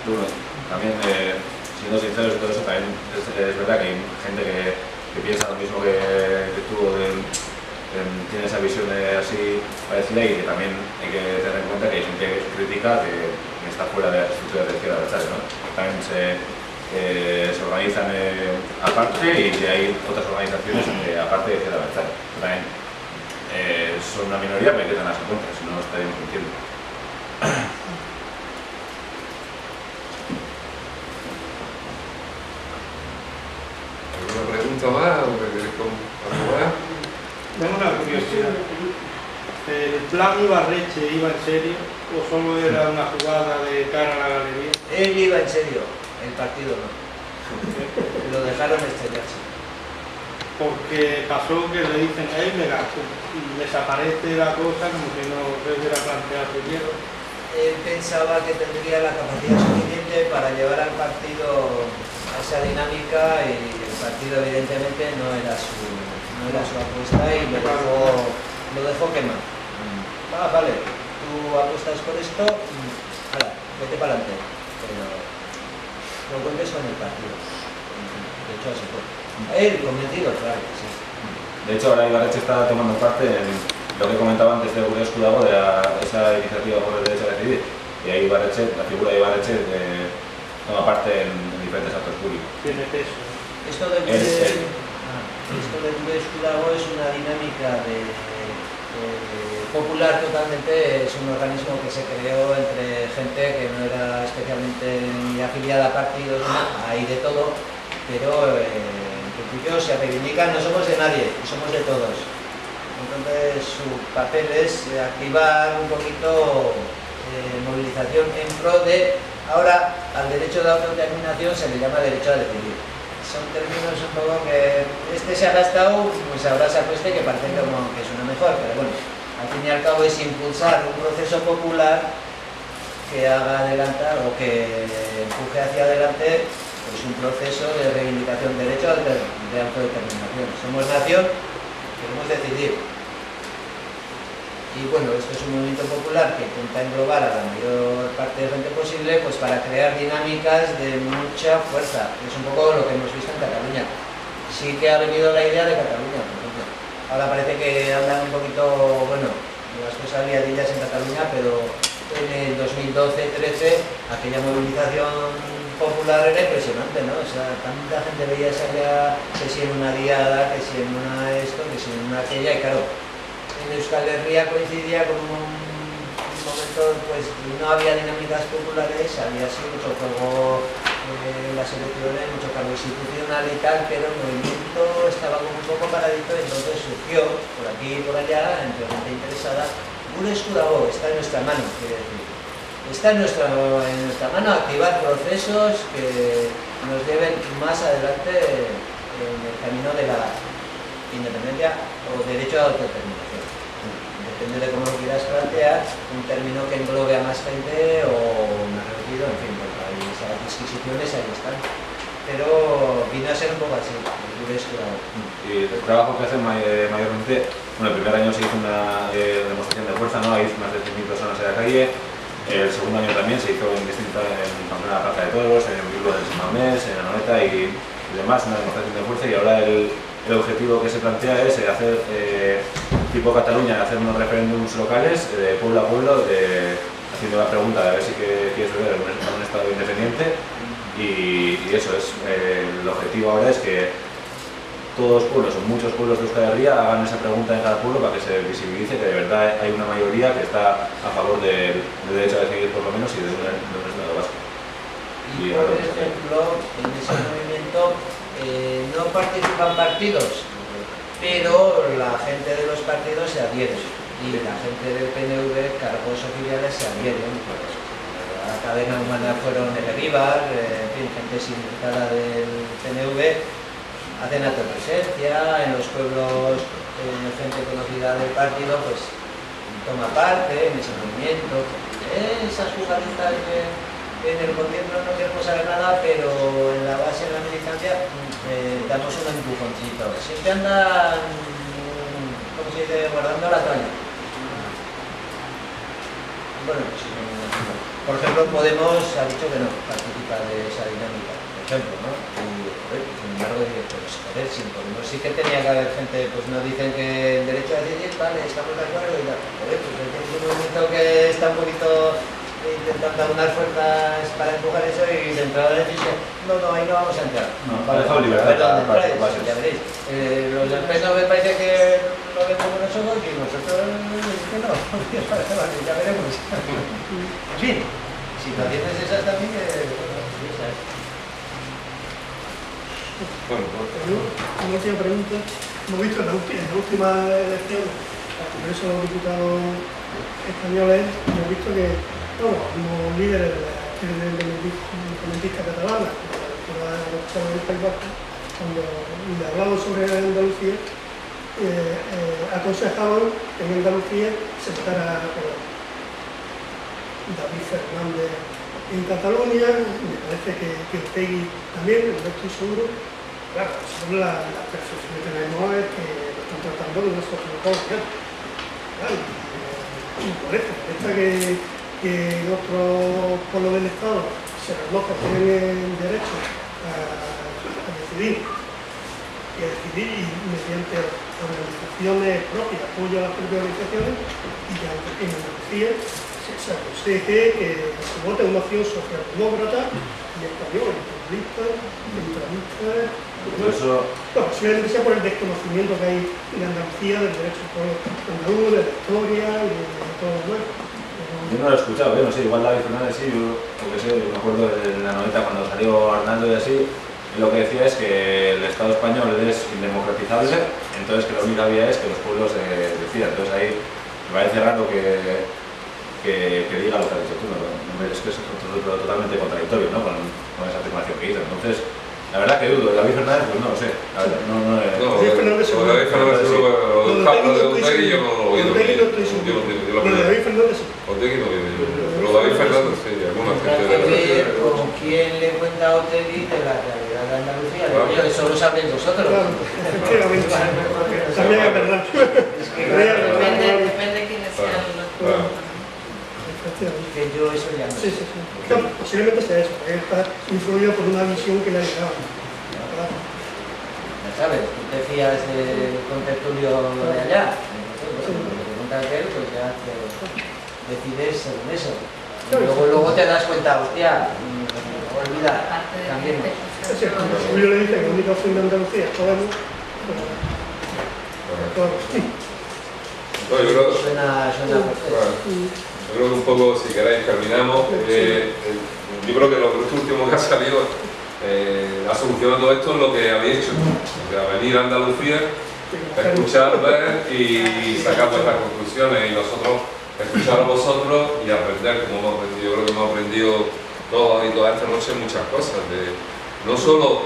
Bueno, también siendo sinceros y todo eso, también es verdad que hay gente que piensa lo mismo que tú, tiene esa visión así parecida, y que también hay que tener en cuenta que hay gente que critica que está fuera de las estructuras de izquierda abertzale, ¿no? También se organizan aparte, y que hay otras organizaciones aparte de izquierda abertzale. También son una minoría, pero hay que tenerlas en cuenta, si no estaríamos mintiendo. ¿Alguna pregunta más o me queréis con algo más? Tengo una curiosidad. ¿El plan Ibarretxe iba en serio o solo era una jugada de cara a la galería? Él iba en serio, el partido no. Lo dejaron estrellarse. Porque pasó que le dicen a él, desaparece la cosa como que no se hubiera planteado primero. Él pensaba que tendría la capacidad suficiente para llevar al partido a esa dinámica, y el partido evidentemente no era su apuesta, y lo dejó quemar. Vale, tú apuestas por esto, vete para adelante, pero lo cuentes con el partido. De hecho así fue. Él convencido, claro que sí. De hecho, ahora Ibarretxe está tomando parte en lo que comentaba antes de Julio Escudago, de esa iniciativa por el derecho a decidir. Y ahí Ibarretxe, la figura de Ibarretxe toma parte en diferentes actos públicos. Tiene peso. Esto de Julio Escudago es una dinámica popular totalmente, es un organismo que se creó entre gente que no era especialmente ni afiliada a partidos, hay de todo, pero en principio se reivindican, no somos de nadie, somos de todos. Entonces su papel es activar un poquito movilización en pro de, ahora al derecho de autodeterminación se le llama derecho a decidir. Son términos un poco que se ha gastado, pues ahora se apueste que parece como que suena mejor, pero bueno, al fin y al cabo es impulsar un proceso popular que haga adelantar o que empuje hacia adelante pues un proceso de reivindicación de derecho de autodeterminación. Somos nación, queremos decidir. Y bueno, esto es un movimiento popular que intenta englobar a la mayor parte de gente posible, pues para crear dinámicas de mucha fuerza. Es un poco lo que hemos visto en Cataluña. Sí que ha venido la idea de Cataluña, por ejemplo. Ahora parece que andan un poquito, bueno, las cosas liadillas en Cataluña, pero en el 2012-13 aquella movilización popular era impresionante, ¿no? O sea, tanta gente veía salir, que si en una diada, que si en una esto, que si en una aquella, y claro, en Euskal Herria coincidía con un momento, pues no había dinámicas populares, había así mucho juego en las elecciones, mucho cambio institucional y tal, pero el movimiento estaba como un poco paradito, entonces surgió por aquí y por allá, entre gente interesada, un escudago, está en nuestra mano, quiere decir. Está en nuestra mano activar procesos que nos lleven más adelante en el camino de la independencia o derecho a autodeterminación. Depende de cómo lo quieras plantear, un término que englobe a más gente o más reducido, en fin, pues ahí esas disquisiciones ahí están. Pero vino a ser un poco así, el escudago. Y el trabajo que hacen mayormente, bueno, el primer año se hizo una demostración de fuerza, ¿no? Hay más de 100.000 personas en la calle. El segundo año también se hizo en la Plaza de Toros, en el Bilbo del Samamés, en Anoeta y demás, una demostración de fuerza, y ahora el objetivo que se plantea es hacer, tipo Cataluña, hacer unos referéndums locales de pueblo a pueblo, haciendo la pregunta de a ver si quieres volver a un Estado independiente, y eso es, el objetivo ahora es que todos los pueblos o muchos pueblos de Euskal Herria hagan esa pregunta en cada pueblo para que se visibilice que de verdad hay una mayoría que está a favor del derecho a decidir por lo menos y de un Estado vasco. Y por ejemplo, en ese movimiento no participan partidos, pero la gente de los partidos se adhiere y la gente del PNV, cargos oficiales, se adhieren. La cadena humana fueron el Eguíbar, en fin, gente sindicada del PNV. Hacen acto de presencia, en los pueblos, gente conocida del partido, pues toma parte en ese movimiento. Esas jugaditas en el gobierno no queremos saber nada, pero en la base de la militancia damos un empujoncito. Siempre andan, ¿cómo se dice?, guardando la toalla. Bueno, por ejemplo, Podemos ha dicho que no participa de esa dinámica, por ejemplo, ¿no? Sin embargo, pues joder, sin Podemos sí que tenía que haber gente, pues no dicen que el derecho a decidir, vale, estamos de acuerdo y tal. Joder, pues es un movimiento que está un poquito intentando unas fuerzas para empujar eso y de entrada decirse, no, ahí no vamos a entrar. No, vale, dejado libertad para sus bases. Ya veréis. Los del PNV parece que lo ven como nosotros y nosotros que no, vale, ya veremos. En fin, situaciones esas también que, bueno, sí, esas. Bueno, una última pregunta. Hemos visto en la última elección al Congreso de los Diputados españoles, hemos visto que unos líderes de la independentista catalana, como la doctora del País Vasco, cuando le hablamos sobre Andalucía, aconsejaban que en Andalucía se votara por David Fernández en Cataluña, me parece que Otegi también, no estoy seguro. Claro, son la percepción que tenemos es que lo están tratando de una sociedad. Claro, por eso, esta que en otros pueblos del Estado se reconozca que tienen derecho a decidir y mediante organizaciones propias, apoyo a las propias organizaciones, y que en Andalucía se aconseje que se vote una opción socialdemócrata y española, centralista. Posiblemente sea por el desconocimiento que hay en Andalucía del derecho al pueblo andaluz, de la historia y de todo lo demás. Yo no lo he escuchado, no sé, igual David Fernández sí, yo me acuerdo de la noveta cuando salió Arnaldo y así, lo que decía es que el Estado español es indemocratizable, entonces que la única vía es que los pueblos decidan. Entonces ahí me parece raro que diga lo que has dicho tú, ¿no? Es que es totalmente contradictorio, ¿no? con esa afirmación que hizo. Entonces, la verdad que dudo, David Fernández, pues no lo sé. La verdad, David Fernández seguro, lo de Otegi yo no lo he oído. Lo de David Fernández sí. Otegi no lo he oído. Pero David Fernández sí, alguna gente de la ¿Con quién le cuenta a Otegi de la realidad de Andalucía? Eso lo sabéis vosotros. Claro, efectivamente. También es verdad. Depende de quiénes sean los. Que yo eso ya no sé. Sí. Claro, posiblemente sea eso, porque está influido por una visión que le ha llegado. ¿sabes? Tú te fías con tertulio de allá, lo que te cuenta aquel, pues ya te decides según eso. Luego te das cuenta, hostia, olvida, también. Sí, cuando Julio le dice que la única opción de Andalucía es Podemos, Yo creo, Suena perfecto. yo creo que un poco, si queréis, terminamos. Yo creo que lo último que ha salido, la solución a todo esto es lo que habéis hecho, o sea, venir a Andalucía, escuchar, ver y sacar vuestras conclusiones, y nosotros escuchar a vosotros y aprender, como hemos aprendido. Yo creo que hemos aprendido todos y toda esta noche muchas cosas, no solo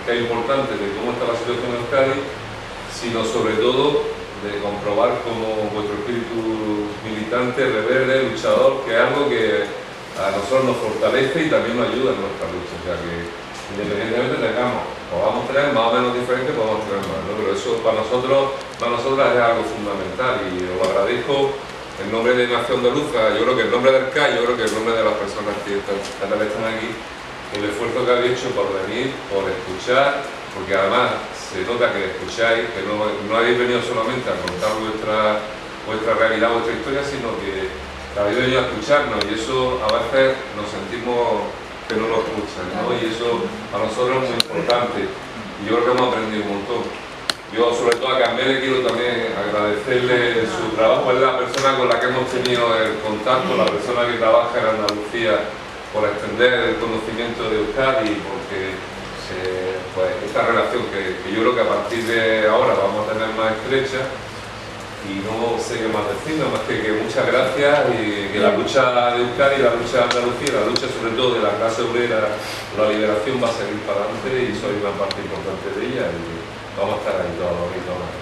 que es importante de cómo está la situación en Euskadi, sino sobre todo de comprobar cómo vuestro espíritu militante, rebelde, luchador, que es algo que a nosotros nos fortalece y también nos ayuda en nuestra lucha. O sea que independientemente tengamos, podamos tener más o menos diferentes, podamos tener más, ¿no? Pero eso para nosotros, para nosotras es algo fundamental, y os lo agradezco en nombre de Nación Andaluza. Yo creo que en nombre del CAI, yo creo que en nombre de las personas que están aquí, el esfuerzo que habéis hecho por venir, por escuchar, porque además se nota que escucháis, que no habéis venido solamente a contar vuestra realidad, vuestra historia, sino que habéis venido a escucharnos, y eso a veces nos sentimos que no nos escuchan, ¿no? Y eso para nosotros es muy importante, y yo creo que hemos aprendido un montón. Yo sobre todo a Carmen le quiero también agradecerle su trabajo, es la persona con la que hemos tenido el contacto, la persona que trabaja en Andalucía por extender el conocimiento de Euskadi, porque pues esta relación que yo creo que a partir de ahora vamos a tener más estrecha, y no sé qué más decir, nada más que muchas gracias, y que la lucha de Euskadi, la lucha de Andalucía, la lucha sobre todo de la clase obrera, la liberación va a seguir para adelante, y soy una parte importante de ella, y vamos a estar ahí todos los días.